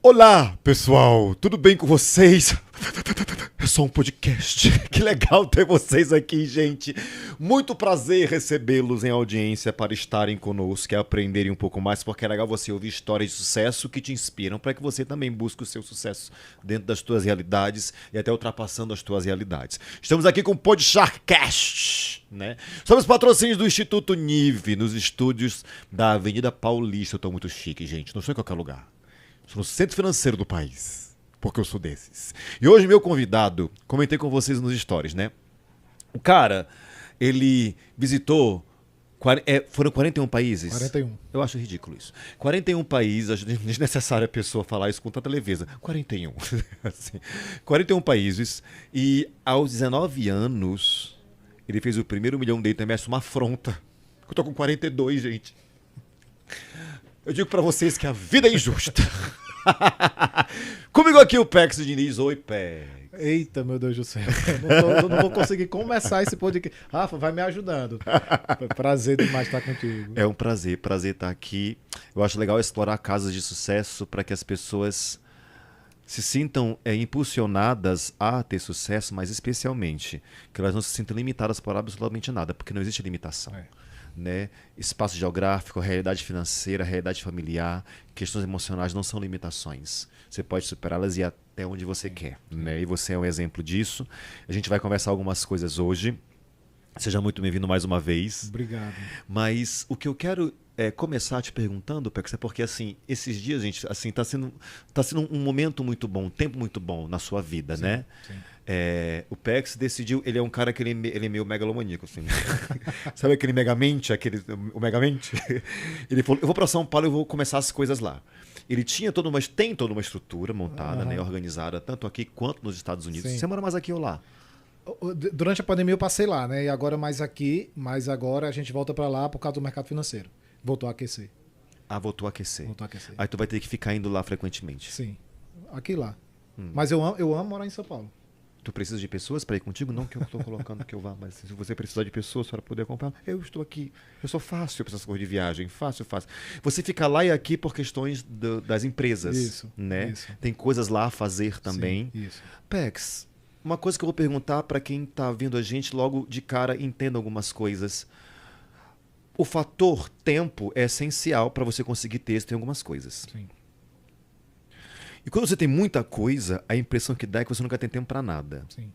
Olá, pessoal, tudo bem com vocês? É só um podcast. Que legal ter vocês aqui, gente. Muito prazer recebê-los em audiência para estarem conosco e aprenderem um pouco mais, porque é legal você ouvir histórias de sucesso que te inspiram para que você também busque o seu sucesso dentro das tuas realidades e até ultrapassando as tuas realidades. Estamos aqui com o Podsharkcast, né? Somos patrocínios do Instituto Nive, nos estúdios da Avenida Paulista. Eu tô muito chique, gente, não sou em qualquer lugar. Sou no centro financeiro do país, porque eu sou desses. E hoje meu convidado, comentei com vocês nos stories, né? O cara, ele visitou, foram 41 países? 41. Eu acho ridículo isso. 41 países, acho desnecessário a pessoa falar isso com tanta leveza. 41. Assim, 41 países, e aos 19 anos, ele fez o primeiro milhão dele, também acho uma afronta. Eu tô com 42, gente. Eu digo pra vocês que a vida é injusta. Comigo aqui o Pex Diniz. Oi, Pex. Eita, meu Deus do céu. Eu não vou conseguir começar esse podcast. Rafa, vai me ajudando. Prazer demais estar contigo. É um prazer estar aqui. Eu acho legal explorar casos de sucesso para que as pessoas se sintam impulsionadas a ter sucesso, mas especialmente que elas não se sintam limitadas por absolutamente nada, porque não existe limitação. Né? Espaço geográfico, realidade financeira, realidade familiar, questões emocionais não são limitações. Você pode superá-las e ir até onde você quer, né? E você é um exemplo disso. A gente vai conversar algumas coisas hoje. Seja muito bem-vindo mais uma vez. Obrigado. Mas o que eu quero começar te perguntando, Pex, é porque assim, esses dias, gente, assim, tá sendo um momento muito bom, um tempo muito bom na sua vida, Sim, né? sim. O Pex decidiu, ele é um cara que ele é meio megalomaníaco, assim. Sabe aquele Megamente, o Megamente? Ele falou, eu vou para São Paulo e vou começar as coisas lá. Ele tem toda uma estrutura montada, né, organizada, tanto aqui quanto nos Estados Unidos. Sim. Você mora mais aqui ou lá? Durante a pandemia eu passei lá, né? E agora mais aqui, mas agora a gente volta para lá por causa do mercado financeiro. Voltou a aquecer. Ah, voltou a aquecer. Voltou a aquecer. Aí tu vai ter que ficar indo lá frequentemente. Sim. Aqui e lá. Mas eu amo morar em São Paulo. Tu precisa de pessoas para ir contigo? Não que eu estou colocando que eu vá, mas se você precisar de pessoas para poder acompanhar, eu estou aqui. Eu sou fácil para essas coisas de viagem, fácil. Você fica lá e aqui por questões das empresas, Isso, né? isso. Tem coisas lá a fazer também. Sim, isso. Pex, uma coisa que eu vou perguntar para quem está vendo a gente logo de cara, entenda algumas coisas. O fator tempo é essencial para você conseguir ter êxito em algumas coisas. Sim. E quando você tem muita coisa, a impressão que dá é que você nunca tem tempo para nada. Sim.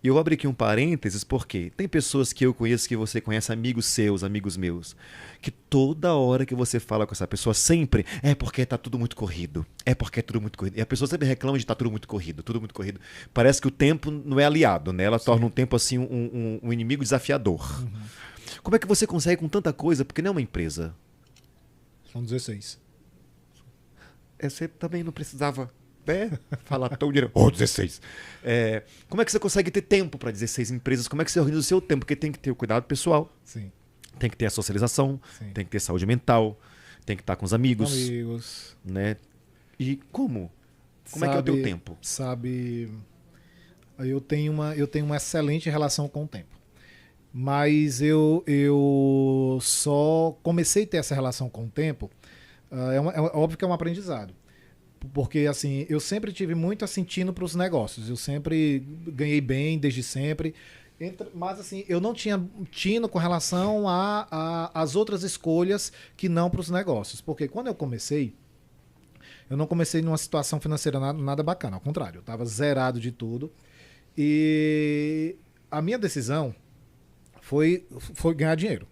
E eu abri aqui um parênteses porque tem pessoas que eu conheço, que você conhece, amigos seus, amigos meus, que toda hora que você fala com essa pessoa, sempre é porque tá tudo muito corrido. É porque é tudo muito corrido. E a pessoa sempre reclama de tá tudo muito corrido, tudo muito corrido. Parece que o tempo não é aliado, né? Ela torna um tempo assim um inimigo desafiador. Como é que você consegue com tanta coisa? Porque não é uma empresa. São 16. Você também não precisava falar tão direto. 16. Como é que você consegue ter tempo para 16 empresas? Como é que você organiza o seu tempo? Porque tem que ter o cuidado pessoal, Sim. tem que ter a socialização, Sim. tem que ter saúde mental, tem que estar com os amigos. Amigos. Né? E como? Como é que é o teu tempo? Sabe, eu tenho uma excelente relação com o tempo. Mas eu só comecei a ter essa relação com o tempo. É óbvio que é um aprendizado. Porque, assim, eu sempre tive muito assim, tino para os negócios. Eu sempre ganhei bem, desde sempre. Mas, assim, eu não tinha tino com relação às outras escolhas que não para os negócios. Porque quando eu não comecei numa situação financeira nada bacana. Ao contrário, eu estava zerado de tudo. E a minha decisão foi ganhar dinheiro.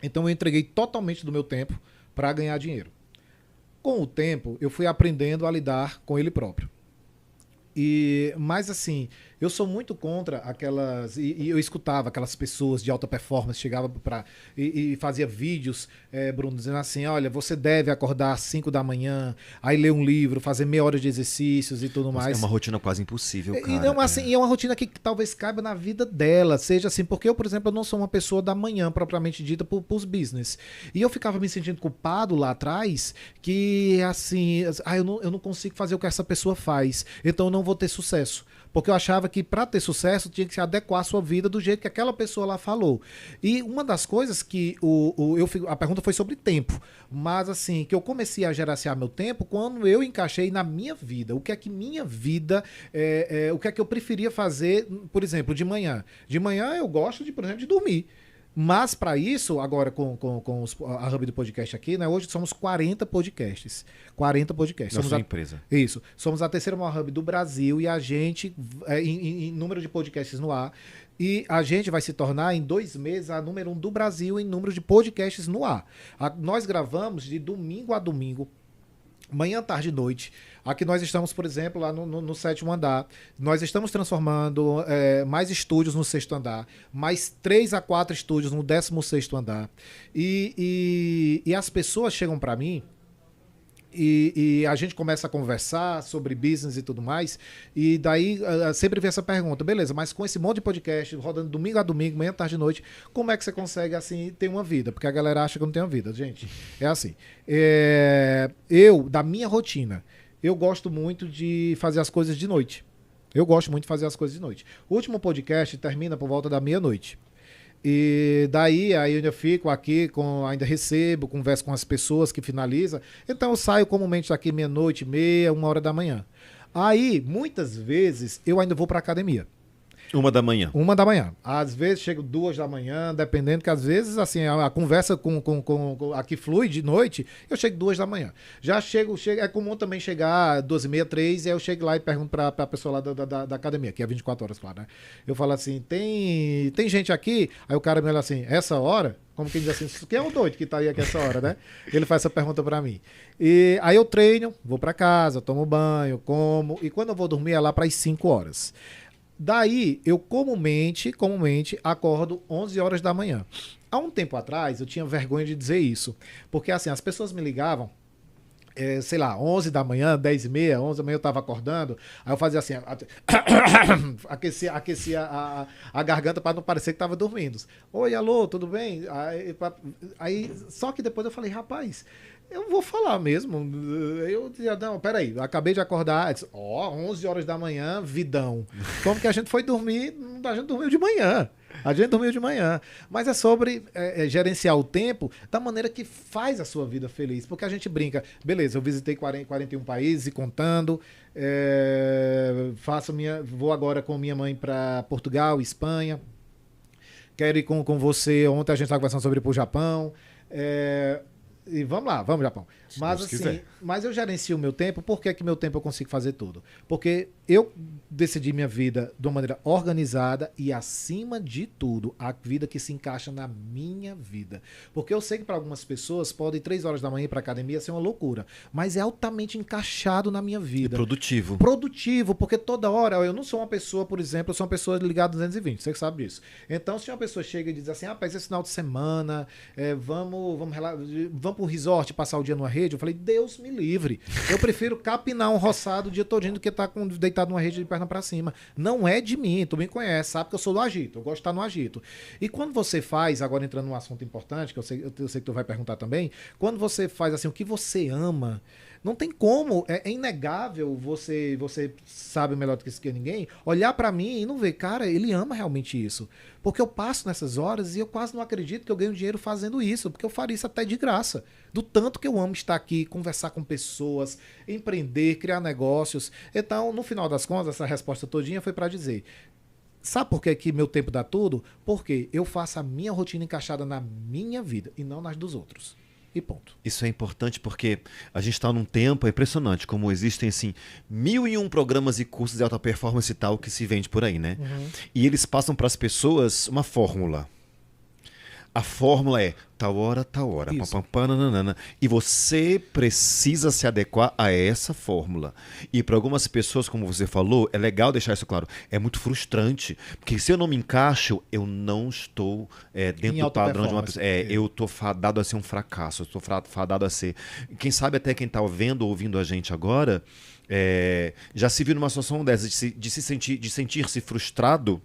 Então, eu entreguei totalmente do meu tempo para ganhar dinheiro. Com o tempo, eu fui aprendendo a lidar com ele próprio. Mas assim, eu sou muito contra aquelas... E eu escutava aquelas pessoas de alta performance, chegava e fazia vídeos, Bruno, dizendo assim, olha, você deve acordar às 5 da manhã, aí ler um livro, fazer meia hora de exercícios e tudo mais. É uma rotina quase impossível, cara. E, não, assim, é uma rotina que talvez caiba na vida dela, seja assim, porque eu, por exemplo, eu não sou uma pessoa da manhã, propriamente dita, pros business. E eu ficava me sentindo culpado lá atrás, que assim, eu não consigo fazer o que essa pessoa faz, então eu não vou ter sucesso. Porque eu achava achava que para ter sucesso tinha que se adequar à sua vida do jeito que aquela pessoa lá falou. E uma das coisas que a pergunta foi sobre tempo, mas assim, que eu comecei a gerenciar meu tempo quando eu encaixei na minha vida. O que é que minha vida, o que é que eu preferia fazer, por exemplo, de manhã. De manhã eu gosto, por exemplo, de dormir. Mas para isso, agora com a Hub do podcast aqui, né? Hoje somos 40 podcasts. 40 podcasts. Na somos sua empresa. Isso. Somos a terceira maior Hub do Brasil e a gente, em número de podcasts no ar, e a gente vai se tornar em 2 meses a número 1 do Brasil em número de podcasts no ar. Nós gravamos de domingo a domingo, manhã, tarde e noite. Aqui nós estamos, por exemplo, lá no 7º andar. Nós estamos transformando mais estúdios no 6º andar, mais 3 a 4 estúdios no 16º andar. E as pessoas chegam para mim e a gente começa a conversar sobre business e tudo mais, e daí sempre vem essa pergunta, beleza, mas com esse monte de podcast rodando domingo a domingo, manhã, tarde e noite, como é que você consegue assim ter uma vida? Porque a galera acha que eu não tenho uma vida, gente. É assim, da minha rotina, eu gosto muito de fazer as coisas de noite. Eu gosto muito de fazer as coisas de noite. O último podcast termina por volta da meia-noite. E daí aí eu ainda fico aqui, ainda recebo, converso com as pessoas que finaliza. Então eu saio comumente daqui meia-noite, meia, 1h da manhã. Aí, muitas vezes, eu ainda vou pra academia. 1 da manhã. 1 da manhã. Às vezes chego 2 da manhã, dependendo, que às vezes assim, a conversa aqui flui de noite, eu chego 2 da manhã. Já chego, é comum também chegar 2h30, 3, e aí eu chego lá e pergunto pra pessoa lá da academia, que é 24 horas, claro, né? Eu falo assim, tem gente aqui? Aí o cara me olha assim, essa hora? Como quem diz assim, quem é o doido que tá aí aqui essa hora, né? Ele faz essa pergunta pra mim. E aí eu treino, vou pra casa, tomo banho, como, e quando eu vou dormir é lá pras 5 horas. Daí, eu comumente acordo 11 horas da manhã. Há um tempo atrás, eu tinha vergonha de dizer isso. Porque, assim, as pessoas me ligavam, sei lá, 11 da manhã, 10h30, 11 da manhã eu tava acordando, aí eu fazia assim, aquecia a garganta para não parecer que tava dormindo. Oi, alô, tudo bem? Aí, só que depois eu falei, rapaz, eu vou falar mesmo. Eu dizia, não, peraí, eu acabei de acordar. 11 horas da manhã, vidão. Como que a gente foi dormir? A gente dormiu de manhã. Mas é sobre gerenciar o tempo da maneira que faz a sua vida feliz. Porque a gente brinca, beleza, eu visitei 41 países e contando. Vou agora com minha mãe para Portugal, Espanha. Quero ir com você. Ontem a gente estava conversando sobre ir pro Japão. E vamos lá, vamos, Japão. Mas assim, mas eu gerencio o meu tempo. Por que meu tempo eu consigo fazer tudo? Porque eu decidi minha vida de uma maneira organizada e, acima de tudo, a vida que se encaixa na minha vida. Porque eu sei que para algumas pessoas pode ir 3 horas da manhã ir para academia ser uma loucura, mas é altamente encaixado na minha vida. E produtivo. Produtivo, porque toda hora, eu não sou uma pessoa, por exemplo, eu sou uma pessoa ligada a 220, você que sabe disso. Então, se uma pessoa chega e diz assim, rapaz, esse final de semana, vamos pro resort, passar o dia numa rede, eu falei, Deus me livre. Eu prefiro capinar um roçado o dia todinho do que estar deitado numa rede de perna pra cima. Não é de mim, tu me conhece, sabe que eu sou do agito, eu gosto de estar no agito. E quando você faz, agora entrando num assunto importante, que eu sei que tu vai perguntar também, quando você faz assim, o que você ama, não tem como, é inegável, você sabe melhor do que ninguém, olhar pra mim e não ver, cara, ele ama realmente isso. Porque eu passo nessas horas e eu quase não acredito que eu ganho dinheiro fazendo isso, porque eu faria isso até de graça. Do tanto que eu amo estar aqui, conversar com pessoas, empreender, criar negócios. Então, no final das contas, essa resposta todinha foi pra dizer, sabe por que meu tempo dá tudo? Porque eu faço a minha rotina encaixada na minha vida e não nas dos outros. E ponto. Isso é importante porque a gente está num tempo impressionante, como existem assim 1001 programas e cursos de alta performance e tal que se vende por aí, né? Uhum. E eles passam para as pessoas uma fórmula. A fórmula é tal hora, nananana, e você precisa se adequar a essa fórmula. E para algumas pessoas, como você falou, é legal deixar isso claro, é muito frustrante, porque se eu não me encaixo, eu não estou dentro do padrão de uma pessoa. Eu estou fadado a ser um fracasso, eu estou fadado a ser... Quem sabe até quem está vendo ou ouvindo a gente agora, já se viu numa situação dessa, de sentir-se frustrado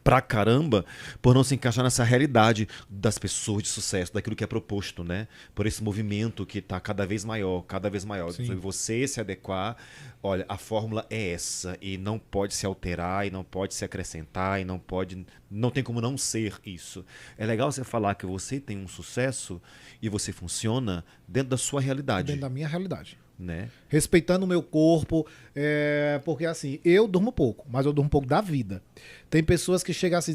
pra caramba por não se encaixar nessa realidade das pessoas de sucesso, daquilo que é proposto, né? Por esse movimento que tá cada vez maior, cada vez maior. Sim. Sobre você se adequar, olha, a fórmula é essa e não pode se alterar e não pode se acrescentar e não tem como não ser isso. É legal você falar que você tem um sucesso e você funciona dentro da sua realidade, Dentro da minha realidade. né? Respeitando o meu corpo, porque assim, eu durmo pouco, mas eu durmo pouco da vida. Tem pessoas que chegam assim,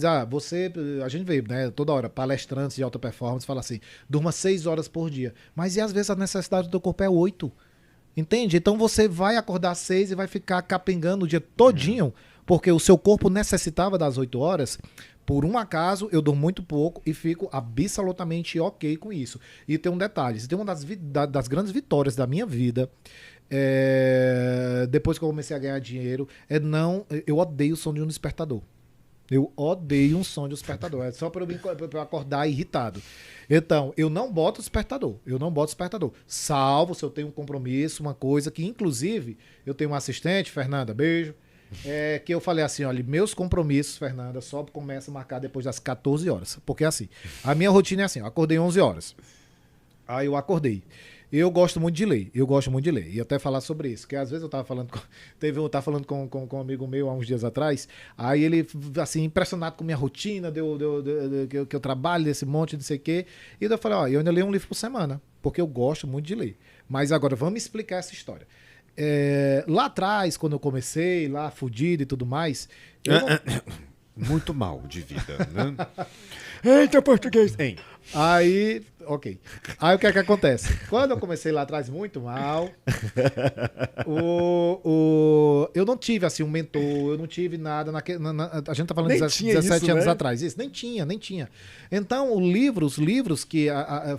a gente vê, né, toda hora, palestrantes de alta performance, fala assim, durma 6 horas por dia. Mas e às vezes a necessidade do teu corpo é 8. Entende? Então você vai acordar às 6 e vai ficar capengando o dia todinho, porque o seu corpo necessitava das 8 horas. Por um acaso, eu durmo muito pouco e fico absolutamente ok com isso. E tem um detalhe, tem uma das grandes vitórias da minha vida, depois que eu comecei a ganhar dinheiro, eu odeio o som de um despertador. Eu odeio um som de despertador. É só pra eu acordar irritado. Então, eu não boto despertador. Salvo se eu tenho um compromisso, uma coisa que, inclusive, eu tenho um assistente, Fernanda, beijo. Que eu falei assim, olha, meus compromissos, Fernanda, só começa a marcar depois das 14 horas. Porque assim, a minha rotina é assim, eu acordei 11 horas. Aí eu acordei. Eu gosto muito de ler. E até falar sobre isso. Porque às vezes eu tava falando com um amigo meu há uns dias atrás. Aí ele, assim, impressionado com minha rotina, que eu trabalho desse monte, não sei o quê. E eu falei, ó, eu ainda leio um livro por semana. Porque eu gosto muito de ler. Mas agora, vamos explicar essa história. Lá atrás, quando eu comecei, lá fudido e tudo mais... Muito mal de vida, né? Eita, português! Hein? Aí, ok. Aí o que é que acontece? Quando eu comecei lá atrás muito mal, eu não tive assim um mentor, eu não tive nada a gente tá falando de 17 anos atrás, isso nem tinha. Então, os livros que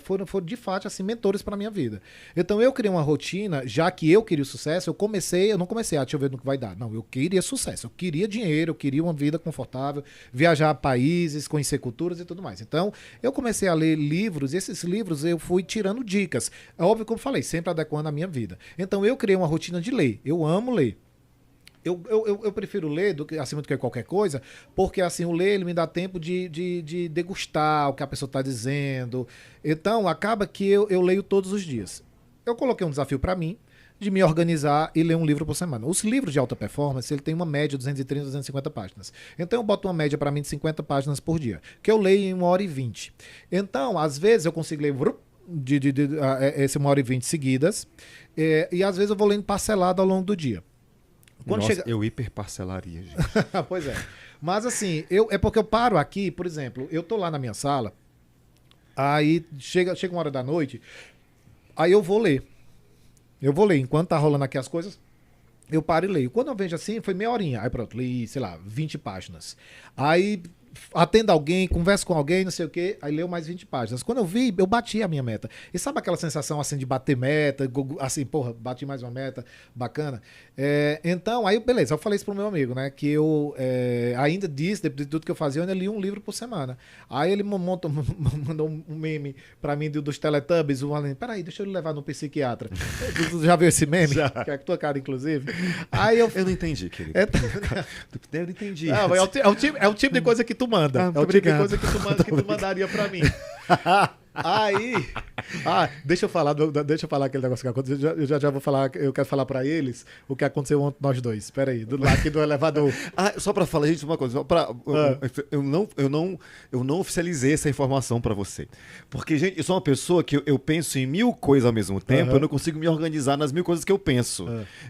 foram de fato assim mentores para minha vida. Então, eu criei uma rotina, já que eu queria o sucesso, eu não comecei deixa eu ver no que vai dar. Não, eu queria sucesso, eu queria dinheiro, eu queria uma vida confortável, viajar a países, conhecer culturas e tudo mais. Então, eu comecei a ler livros, e esses livros eu fui tirando dicas. É óbvio, como eu falei, sempre adequando a minha vida. Então eu criei uma rotina de ler. Eu amo ler. Eu prefiro ler acima do que qualquer coisa, porque assim, o ler ele me dá tempo de degustar o que a pessoa está dizendo. Então, acaba que eu leio todos os dias. Eu coloquei um desafio para mim, de me organizar e ler um livro por semana. Os livros de alta performance, ele tem uma média de 230, 250 páginas. Então eu boto uma média para mim de 50 páginas por dia, que eu leio em 1h20. Então, às vezes eu consigo ler esse 1h20 seguidas, e às vezes eu vou lendo parcelado ao longo do dia. Nossa, eu hiperparcelaria, gente. Pois é. Mas assim, é porque eu paro aqui, por exemplo, eu tô lá na minha sala, aí chega uma hora da noite, aí eu vou ler. Enquanto tá rolando aqui as coisas, eu paro e leio. Quando eu vejo assim, foi meia horinha. Aí pronto, li, sei lá, 20 páginas. Aí atendo alguém, converso com alguém, não sei o quê, aí leio mais 20 páginas. Quando eu vi, eu bati a minha meta. E sabe aquela sensação assim de bater meta, assim, porra, bati mais uma meta, bacana? Então, aí beleza, eu falei isso pro meu amigo, né, que eu ainda disse, depois de tudo que eu fazia, eu ainda li um livro por semana. Aí ele mandou um meme pra mim dos Teletubbies, peraí, deixa eu levar no psiquiatra. Tu já viu esse meme? Já. Que é a tua cara, inclusive. Aí eu não entendi, querido. Eu não entendi. Não, é o tipo de coisa que tu manda. É o tipo de coisa que tu mandaria pra mim. Aí, deixa eu falar aquele negócio que aconteceu. Eu já vou falar, eu quero falar pra eles o que aconteceu ontem nós dois. Espera aí, lá aqui do elevador. Só pra falar, gente, uma coisa. Eu não oficializei essa informação pra você. Porque, gente, eu sou uma pessoa que eu penso em 1000 coisas ao mesmo tempo, eu não consigo me organizar nas 1000 coisas que eu penso.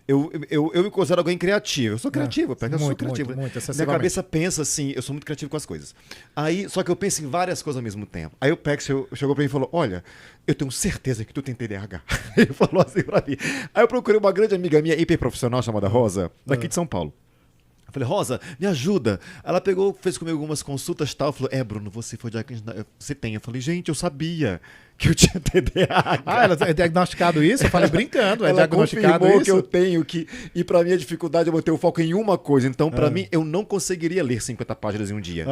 Eu me considero alguém criativo. Eu sou criativo, eu sou criativo. Muito, minha cabeça pensa assim, eu sou muito criativo com as coisas. Aí, só que eu penso em várias coisas ao mesmo tempo. Aí o Pex chegou pra mim e falou, olha, eu tenho certeza que tu tem TDAH. Ele falou assim pra mim. Aí eu procurei uma grande amiga minha, hiperprofissional, chamada Rosa, daqui de São Paulo. Eu falei, Rosa, me ajuda. Ela pegou, fez comigo algumas consultas e tal. Falou, Bruno, você foi diagnosticado. Você tem. Eu falei, gente, eu sabia que eu tinha TDAH. Ah, ela é diagnosticado isso? Eu falei brincando, é Ela diagnosticado confirmou isso? que eu tenho que... E pra mim a dificuldade é manter o foco em uma coisa. Então, pra mim, eu não conseguiria ler 50 páginas em um dia.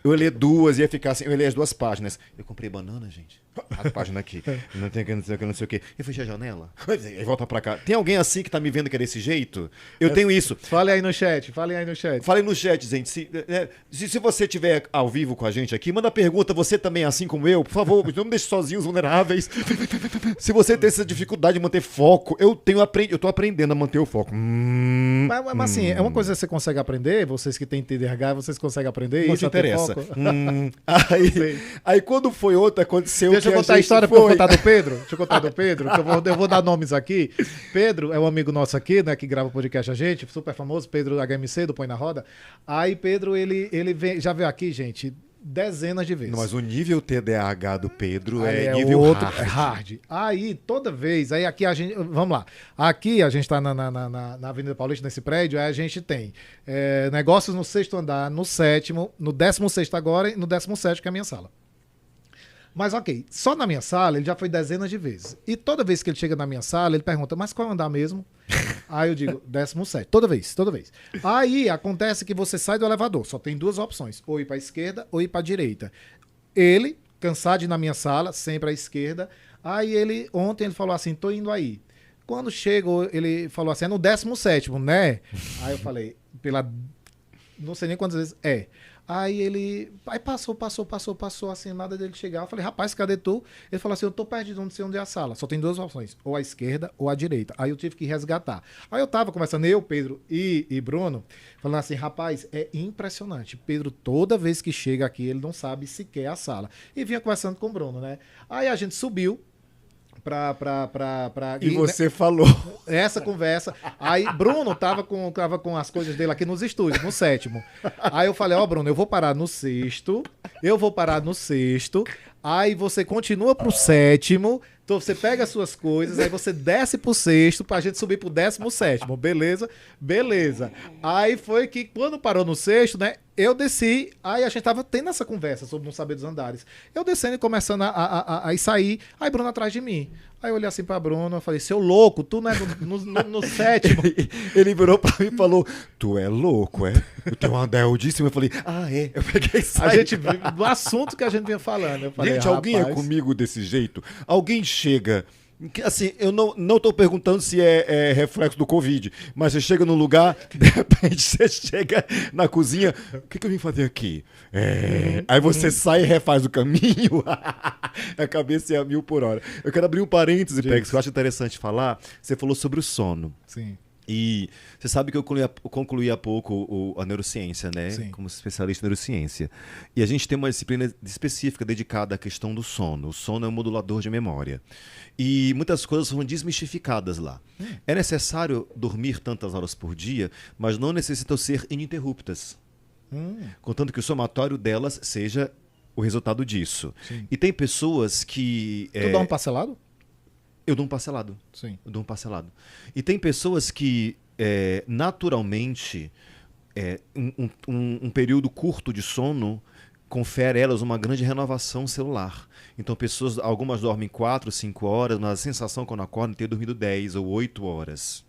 Eu ia ler 2, ia ficar assim... Eu ia ler as 2 páginas. Eu comprei banana, gente. A página aqui. Não tem que, não sei o que, não sei o que. Eu fechei a janela. E volta pra cá. Tem alguém assim que tá me vendo que é desse jeito? Eu tenho isso. Fale aí no chat, fale aí no chat. Falei no chat, gente. Se você estiver ao vivo com a gente aqui, manda pergunta. Você também é assim como eu? Por favor, não me deixe sozinhos, vulneráveis. Se você tem essa dificuldade de manter foco, eu tô aprendendo a manter o foco. Mas assim, é uma coisa que você consegue aprender, vocês que têm TDAH, vocês conseguem aprender Não isso? te interessa. Foco? Aí quando foi outra, aconteceu. Deixa eu contar a história pra eu contar do Pedro. Deixa eu contar do Pedro, que eu vou dar nomes aqui. Pedro é um amigo nosso aqui, né, que grava o podcast a gente, super famoso, Pedro HMC, do Põe na Roda. Aí Pedro, ele já veio aqui, gente, dezenas de vezes. Não, mas o nível TDAH do Pedro Aí é nível outro, hard. é hard. Aí, toda vez, aí aqui a gente, vamos lá, aqui a gente tá na Avenida Paulista, nesse prédio, aí a gente tem negócios no 6º andar, no 7º, no 16º agora e no 17º, que é a minha sala. Mas ok, só na minha sala ele já foi dezenas de vezes. E toda vez que ele chega na minha sala, ele pergunta, mas qual é o andar mesmo? Aí eu digo, 17º. Toda vez, toda vez. Aí acontece que você sai do elevador, só tem 2 opções, ou ir para a esquerda ou ir para a direita. Ele, cansado de ir na minha sala, sempre à esquerda. Aí ontem ele falou assim, tô indo aí. Quando chegou, ele falou assim, é no 17º, né? Aí eu falei, não sei nem quantas vezes, Aí passou, assim, nada dele chegar. Eu falei, rapaz, cadê tu? Ele falou assim, eu tô perdido, não sei onde é a sala. Só tem 2 opções, ou a esquerda ou a direita. Aí eu tive que resgatar. Aí eu tava conversando, eu, Pedro e Bruno, falando assim, rapaz, é impressionante. Pedro, toda vez que chega aqui, ele não sabe sequer a sala. E vinha conversando com o Bruno, né? Aí a gente subiu E você falou. essa conversa. Aí Bruno tava com as coisas dele aqui nos estúdios, no 7º. Aí eu falei, Bruno, eu vou parar no 6º, aí você continua pro 7º, então você pega as suas coisas, aí você desce pro 6º pra gente subir pro 17º, beleza? Beleza. Aí foi que quando parou no 6º, né, eu desci, aí a gente tava tendo essa conversa sobre não saber dos andares. Eu descendo e começando a sair, aí Bruno atrás de mim. Aí eu olhei assim pra Bruno, eu falei, seu louco, tu não é no 7º. Ele virou pra mim e falou, tu é louco, é? O teu andar é altíssimo. Eu falei, é. Eu peguei e saí. A gente viu do assunto que a gente vinha falando. Eu falei, Gente, alguém é comigo desse jeito? Alguém chega... Assim, eu não tô perguntando se é reflexo do Covid, mas você chega num lugar, de repente você chega na cozinha, o que eu vim fazer aqui? Aí você sai e refaz o caminho, a cabeça é a 1000 por hora. Eu quero abrir um parêntese, Pex, que eu acho interessante falar. Você falou sobre o sono. Sim. E você sabe que eu concluí há pouco a neurociência, né? Sim. Como especialista em neurociência. E a gente tem uma disciplina específica dedicada à questão do sono. O sono é um modulador de memória. E muitas coisas foram desmistificadas lá. É necessário dormir tantas horas por dia, mas não necessitam ser ininterruptas. Contanto que o somatório delas seja o resultado disso. Sim. E tem pessoas que... Tu dá um parcelado? Eu dou um parcelado. Sim. Eu dou um parcelado. E tem pessoas que, naturalmente, um período curto de sono confere a elas uma grande renovação celular. Então, algumas dormem 4, 5 horas, mas a sensação quando acordam é ter dormido 10 ou 8 horas.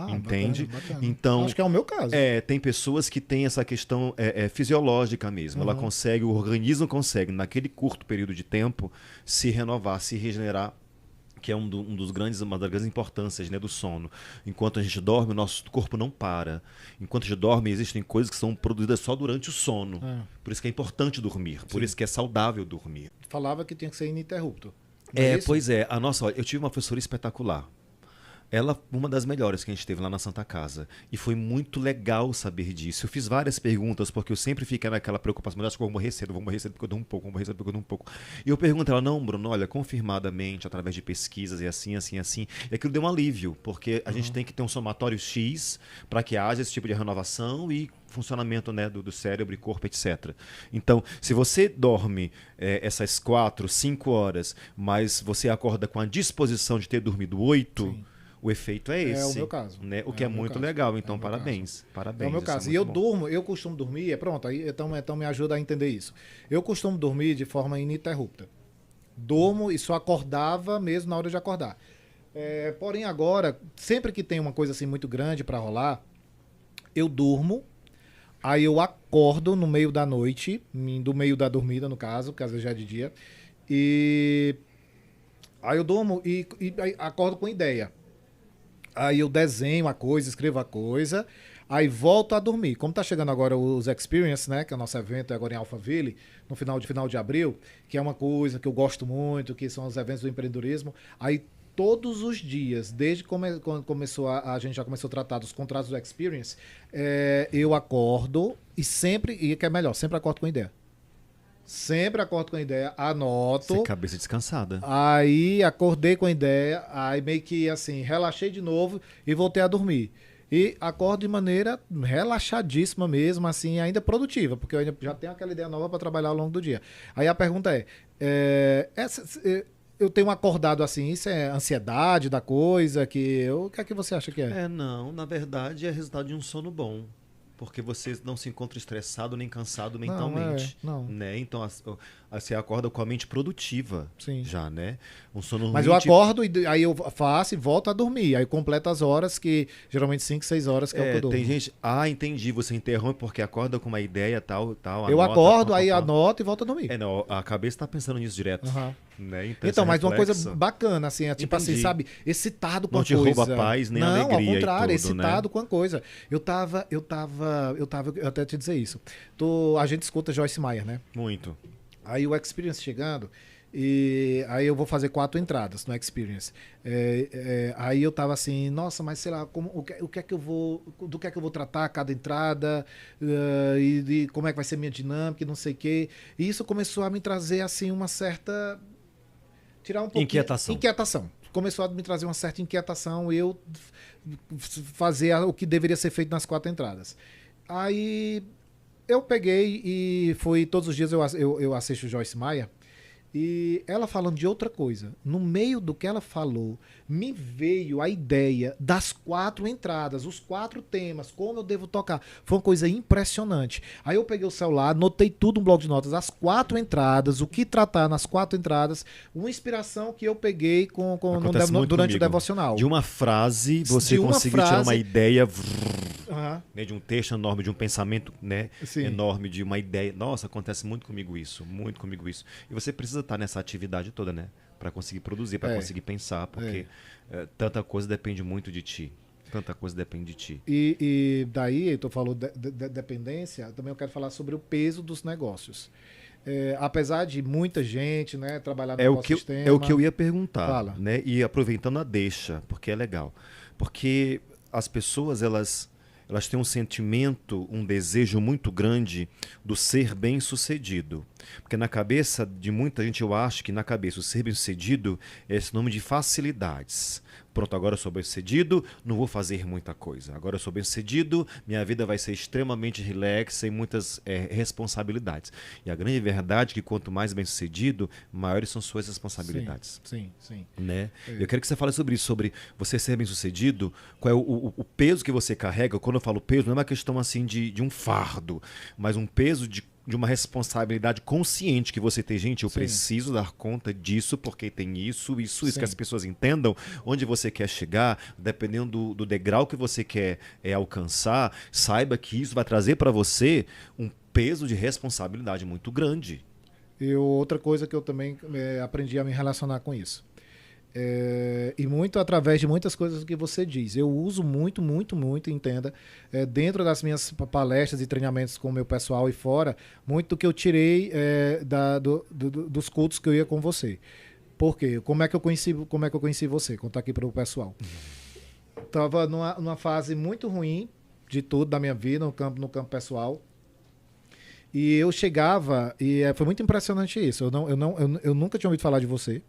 Entende? Bacana. Então, acho que é o meu caso. Tem pessoas que têm essa questão fisiológica mesmo. Ela consegue, o organismo consegue, naquele curto período de tempo, se renovar, se regenerar, que é uma das grandes importâncias, né, do sono. Enquanto a gente dorme, o nosso corpo não para. Enquanto a gente dorme, existem coisas que são produzidas só durante o sono. Por isso que é importante dormir, por isso que é saudável dormir. Falava que tinha que ser ininterrupto. Pois é. Olha, eu tive uma professora espetacular. Ela, uma das melhores que a gente teve lá na Santa Casa. E foi muito legal saber disso. Eu fiz várias perguntas, porque eu sempre fiquei naquela preocupação. Mas acho que eu vou morrer cedo porque eu dou um pouco, vou morrer cedo porque eu dou um pouco. E eu pergunto a ela, não, Bruno, olha, confirmadamente, através de pesquisas e assim. E aquilo deu um alívio, porque a gente tem que ter um somatório X para que haja esse tipo de renovação e funcionamento, né, do cérebro e corpo, etc. Então, se você dorme essas 4, 5 horas, mas você acorda com a disposição de ter dormido 8... Sim. O efeito é esse. É o meu caso. Né? O que é muito legal. Então, parabéns. É o meu caso. E eu costumo dormir, pronto, aí então me ajuda a entender isso. Eu costumo dormir de forma ininterrupta. Durmo e só acordava mesmo na hora de acordar. Porém, agora, sempre que tem uma coisa assim muito grande para rolar, eu durmo, aí eu acordo no meio da noite, do meio da dormida, no caso, porque às vezes já é de dia, e aí eu durmo e aí acordo com ideia. Aí eu desenho a coisa, escrevo a coisa, aí volto a dormir. Como tá chegando agora os Experience, né, que é o nosso evento agora em Alphaville, no final de abril, que é uma coisa que eu gosto muito, que são os eventos do empreendedorismo, aí todos os dias, desde quando começou a gente já começou a tratar dos contratos do Experience, eu acordo e sempre, e que é melhor, sempre acordo com ideia. Sempre acordo com a ideia, anoto. Sem cabeça descansada. Aí acordei com a ideia, aí meio que assim, relaxei de novo e voltei a dormir. E acordo de maneira relaxadíssima mesmo, assim, ainda produtiva, porque eu ainda já tenho aquela ideia nova para trabalhar ao longo do dia. Aí a pergunta eu tenho acordado assim, isso é ansiedade da coisa, o que é que você acha que é? Não, na verdade é resultado de um sono bom. Porque você não se encontra estressado nem cansado mentalmente. Não. Né? Então você acorda com a mente produtiva. Sim. Já, né? Um sono ruim. Mas eu acordo e aí eu faço e volto a dormir. Aí completa as horas, que geralmente 5, 6 horas que é o que eu durmo. Tem gente. Entendi. Você interrompe porque acorda com uma ideia tal. Eu acordo, aí anoto e volto a dormir. Não, a cabeça tá pensando nisso direto. Uhum. Né? Então, mas uma coisa bacana, assim, tipo assim, sabe, excitado com a coisa. Não te rouba a paz, nem a alegria. Não, ao contrário, tudo, excitado né? com a coisa. Eu até te dizer isso. A gente escuta Joyce Meyer, né? Muito. Aí o Experience chegando, e aí eu vou fazer 4 entradas no Experience. Aí eu tava assim, nossa, mas sei lá, do que é que eu vou tratar cada entrada, e como é que vai ser minha dinâmica, e não sei o quê. E isso começou a me trazer, assim, uma certa... tirar um pouquinho... Inquietação. Começou a me trazer uma certa inquietação, eu fazer o que deveria ser feito nas 4 entradas. Aí eu peguei e fui, todos os dias eu assisto Joyce Meyer, e ela falando de outra coisa. No meio do que ela falou, me veio a ideia das 4 entradas, os 4 temas, como eu devo tocar. Foi uma coisa impressionante. Aí eu peguei o celular, anotei tudo no bloco de notas, as 4 entradas, o que tratar nas 4 entradas, uma inspiração que eu peguei durante o devocional. De uma frase, você conseguiu tirar uma ideia... Né, de um texto enorme, de um pensamento, né, enorme, de uma ideia. Nossa, acontece muito comigo isso. E você precisa estar nessa atividade toda, né, para conseguir produzir, para conseguir pensar, porque tanta coisa depende muito de ti. Tanta coisa depende de ti. E daí, tu falou de dependência, também eu quero falar sobre o peso dos negócios. Apesar de muita gente, né, trabalhar no ecossistema... É o que eu ia perguntar. Fala. Né, e aproveitando a deixa, porque é legal. Porque as pessoas, elas têm um sentimento, um desejo muito grande do ser bem-sucedido. Porque na cabeça de muita gente, eu acho que na cabeça o ser bem-sucedido é esse nome de facilidades. Pronto, agora eu sou bem-sucedido, não vou fazer muita coisa. Agora eu sou bem-sucedido, minha vida vai ser extremamente relax, sem muitas responsabilidades. E a grande verdade é que quanto mais bem-sucedido, maiores são suas responsabilidades. Sim. Né? Eu quero que você fale sobre isso, sobre você ser bem-sucedido, qual é o peso que você carrega. Quando eu falo peso, não é uma questão assim de um fardo, mas um peso de uma responsabilidade consciente que você tem. Gente, eu preciso dar conta disso, porque tem isso que as pessoas entendam onde você quer chegar, dependendo do degrau que você quer alcançar, saiba que isso vai trazer para você um peso de responsabilidade muito grande. E outra coisa que eu também aprendi a me relacionar com isso. E muito através de muitas coisas que você diz. Eu uso muito, entenda, dentro das minhas palestras e treinamentos com o meu pessoal e fora, muito do que eu tirei dos cultos que eu ia com você. Por quê? Como é que eu conheci você? Contar aqui para o pessoal. Estava numa fase muito ruim de tudo da minha vida, no campo pessoal. E eu chegava, e foi muito impressionante isso. Eu nunca tinha ouvido falar de você.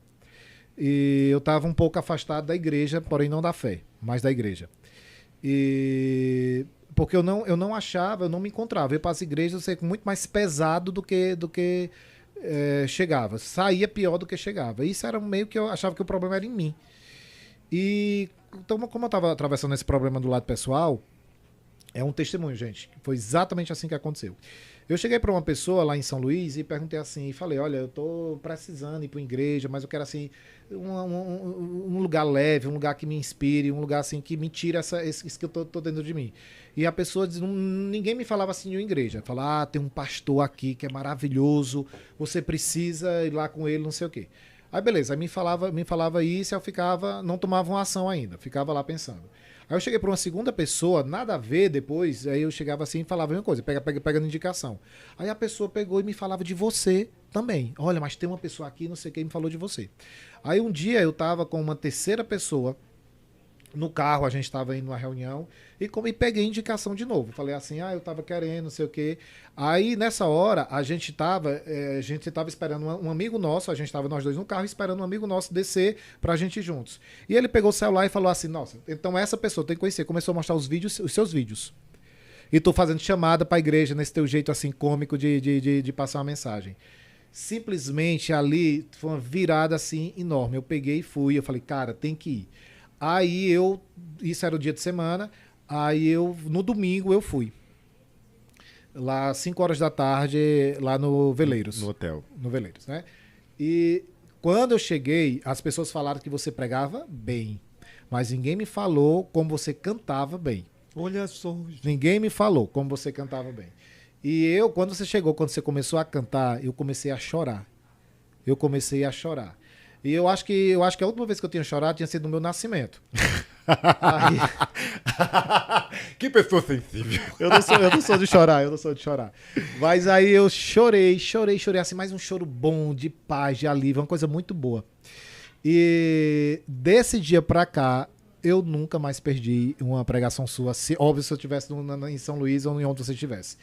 E eu estava um pouco afastado da igreja, porém não da fé, mas da igreja. Porque eu não achava, eu não me encontrava. Eu para as igrejas eu sei muito mais pesado do que chegava. Saía pior do que chegava. Isso era meio que eu achava que o problema era em mim. E então, como eu estava atravessando esse problema do lado pessoal, é um testemunho, gente. Foi exatamente assim que aconteceu. Eu cheguei para uma pessoa lá em São Luís e perguntei assim, e falei, olha, eu tô precisando ir para uma igreja, mas eu quero assim, um lugar leve, um lugar que me inspire, um lugar assim que me tire isso que eu tô dentro de mim. E a pessoa diz, ninguém me falava assim de uma igreja. Fala, tem um pastor aqui que é maravilhoso, você precisa ir lá com ele, não sei o quê. Aí beleza, aí me falava isso e eu ficava, não tomava uma ação ainda, ficava lá pensando. Aí eu cheguei para uma segunda pessoa, nada a ver depois, aí eu chegava assim e falava a mesma coisa, pegando indicação. Aí a pessoa pegou e me falava de você também. Olha, mas tem uma pessoa aqui, não sei o que, me falou de você. Aí um dia eu tava com uma terceira pessoa no carro, a gente estava indo numa reunião e peguei indicação de novo. Falei assim, eu tava querendo, não sei o quê. Aí, nessa hora, a gente tava esperando um amigo nosso, a gente tava nós dois no carro, esperando um amigo nosso descer pra gente ir juntos. E ele pegou o celular e falou assim, nossa, então essa pessoa tem que conhecer. Começou a mostrar os seus vídeos. E tô fazendo chamada pra igreja nesse teu jeito assim cômico de passar uma mensagem. Simplesmente ali foi uma virada assim enorme. Eu peguei e fui, eu falei, cara, tem que ir. Aí isso era o dia de semana, no domingo eu fui. Lá, às 5 horas da tarde, lá no Veleiros. No hotel. No Veleiros, né? E quando eu cheguei, as pessoas falaram que você pregava bem, mas ninguém me falou como você cantava bem. Olha só. Ninguém me falou como você cantava bem. E quando você começou a cantar, eu comecei a chorar. E eu acho que a última vez que eu tinha chorado tinha sido no meu nascimento. Aí... Que pessoa sensível. Eu não sou de chorar. Mas aí eu chorei assim, mais um choro bom, de paz, de alívio, uma coisa muito boa. E desse dia pra cá, eu nunca mais perdi uma pregação sua. Óbvio, se eu estivesse em São Luís ou em onde você estivesse.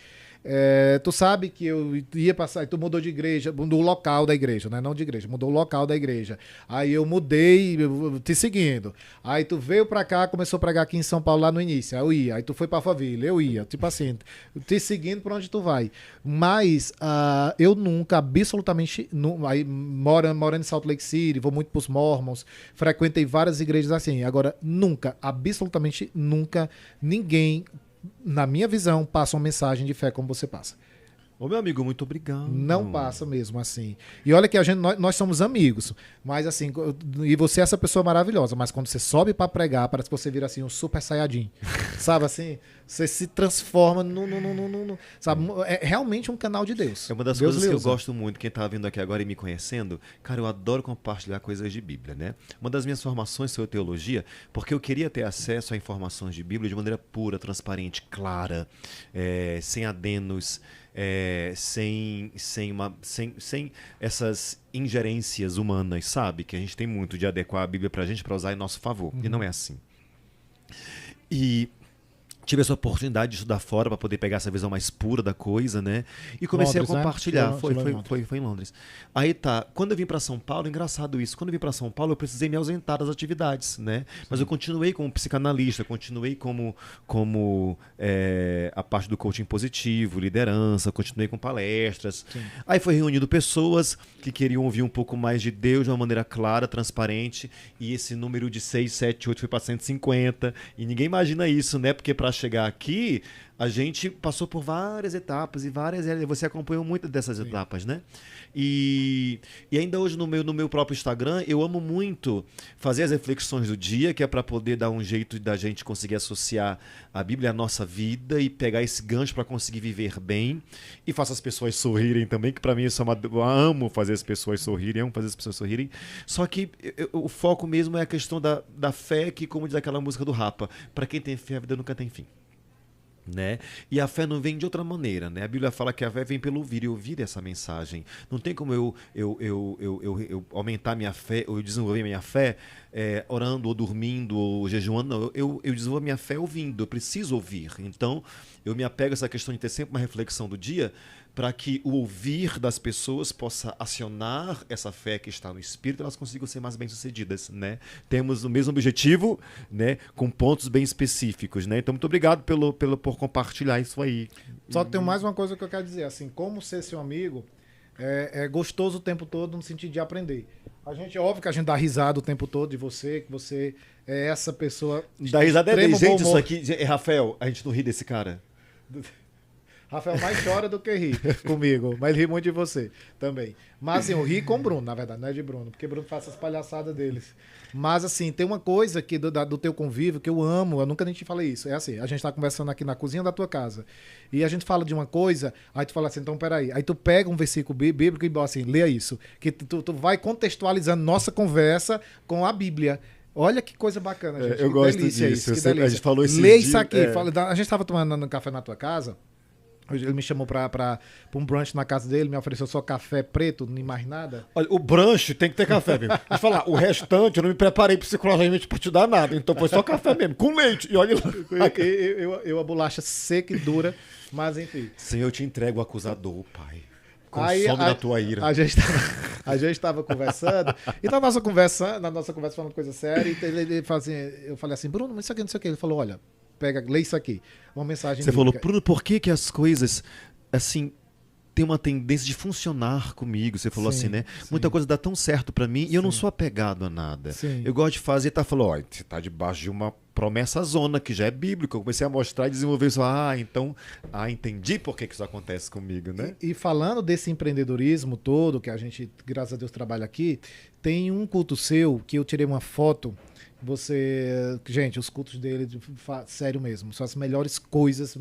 Tu sabe que eu ia passar, tu mudou de igreja, mudou o local da igreja, né? Não de igreja, mudou o local da igreja. Aí eu mudei, te seguindo. Aí tu veio pra cá, começou a pregar aqui em São Paulo lá no início. Aí eu ia. Aí tu foi pra Alphaville, eu ia. Tipo assim, te seguindo por onde tu vai. Mas eu nunca, absolutamente, aí morando em Salt Lake City, vou muito pros Mormons, frequentei várias igrejas assim. Agora, nunca, absolutamente nunca, ninguém, na minha visão, passa uma mensagem de fé como você passa. Ô, meu amigo, muito obrigado. Não passa mesmo assim. E olha que nós somos amigos, mas assim, e você é essa pessoa maravilhosa, mas quando você sobe pra pregar, parece que você vira assim um super saiyajin. Sabe assim? Você se transforma sabe? É realmente um canal de Deus. É uma das Deus coisas que eu gosto muito, quem tá vindo aqui agora e me conhecendo, cara, eu adoro compartilhar coisas de Bíblia, né? Uma das minhas formações foi teologia, porque eu queria ter acesso a informações de Bíblia de maneira pura, transparente, clara, sem adenos, sem essas ingerências humanas, sabe? Que a gente tem muito de adequar a Bíblia pra gente, pra usar em nosso favor. E não é assim. E tive essa oportunidade de estudar fora para poder pegar essa visão mais pura da coisa, né? E comecei Londres, a compartilhar. Né? Foi em Londres. Aí tá. Quando eu vim para São Paulo, engraçado isso. Quando eu vim para São Paulo, eu precisei me ausentar das atividades, né? Sim. Mas eu continuei como psicanalista, continuei como a parte do coaching positivo, liderança, continuei com palestras. Sim. Aí foi reunido pessoas que queriam ouvir um pouco mais de Deus de uma maneira clara, transparente, e esse número de 6, 7, 8 foi para 150, e ninguém imagina isso, né? Porque para chegar aqui, a gente passou por várias etapas e você acompanhou muitas dessas Sim. etapas, né? E ainda hoje no meu próprio Instagram, eu amo muito fazer as reflexões do dia, que é para poder dar um jeito da gente conseguir associar a Bíblia à nossa vida e pegar esse gancho para conseguir viver bem, e faço as pessoas sorrirem também, que para mim eu amo fazer as pessoas sorrirem, só que o foco mesmo é a questão da fé, que, como diz aquela música do Rapa, para quem tem fé, a vida nunca tem fim. Né? E a fé não vem de outra maneira, né? A Bíblia fala que a fé vem pelo ouvir, e ouvir essa mensagem. Não tem como eu aumentar minha fé, ou eu desenvolver minha fé orando, ou dormindo, ou jejuando. Não, eu desenvolvo minha fé ouvindo, eu preciso ouvir. Então, eu me apego a essa questão de ter sempre uma reflexão do dia, para que o ouvir das pessoas possa acionar essa fé que está no Espírito, elas consigam ser mais bem-sucedidas, né? Temos o mesmo objetivo, né? Com pontos bem específicos, né? Então, muito obrigado por compartilhar isso aí. Só tem mais uma coisa que eu quero dizer, assim, como ser seu amigo é gostoso o tempo todo no sentido de aprender. É óbvio que a gente dá risada o tempo todo de você, que você é essa pessoa... Dá risada gente, isso aqui... Rafael, a gente não ri desse cara? Rafael mais chora do que ri comigo, mas ri muito de você também. Mas assim, eu ri com o Bruno, na verdade, não é de Bruno, porque Bruno faz essas palhaçadas deles. Mas assim, tem uma coisa que do teu convívio que eu amo, eu nunca nem te falei isso. É assim, a gente tá conversando aqui na cozinha da tua casa e a gente fala de uma coisa, aí tu fala assim, então peraí. Aí tu pega um versículo bíblico e assim, leia isso. Que tu vai contextualizando nossa conversa com a Bíblia. Olha que coisa bacana, gente. Eu que gosto delícia disso. isso, que delícia. A gente falou isso. Lê isso aqui. A gente estava tomando café na tua casa. Ele me chamou pra um brunch na casa dele, me ofereceu só café preto, nem mais nada. Olha, o brunch tem que ter café mesmo. Deixa eu falar, o restante eu não me preparei psicologicamente pra te dar nada. Então foi só café mesmo, com leite. E olha lá. Eu a bolacha seca e dura, mas enfim. Senhor, eu te entrego o acusador, pai. Aí, Consome da tua ira. A gente tava conversando, e na nossa conversa falando coisa séria, e ele fala assim, eu falei assim, Bruno, mas isso aqui não sei o que. Ele falou, olha, lê isso aqui. Uma mensagem Você bíblica. falou, Bruno, por que as coisas, assim, tem uma tendência de funcionar comigo? Você falou Sim, assim, né? sim. Muita coisa dá tão certo pra mim e eu não Sim. sou apegado a nada. Sim. Eu gosto de fazer, tá? Falou, ó, você tá debaixo de uma promessa zona que já é bíblica. Eu comecei a mostrar e desenvolver isso. Entendi por que isso acontece comigo, né? E falando desse empreendedorismo todo, que a gente, graças a Deus, trabalha aqui, tem um culto seu que eu tirei uma foto. Gente, os cultos dele, sério mesmo, são as melhores coisas,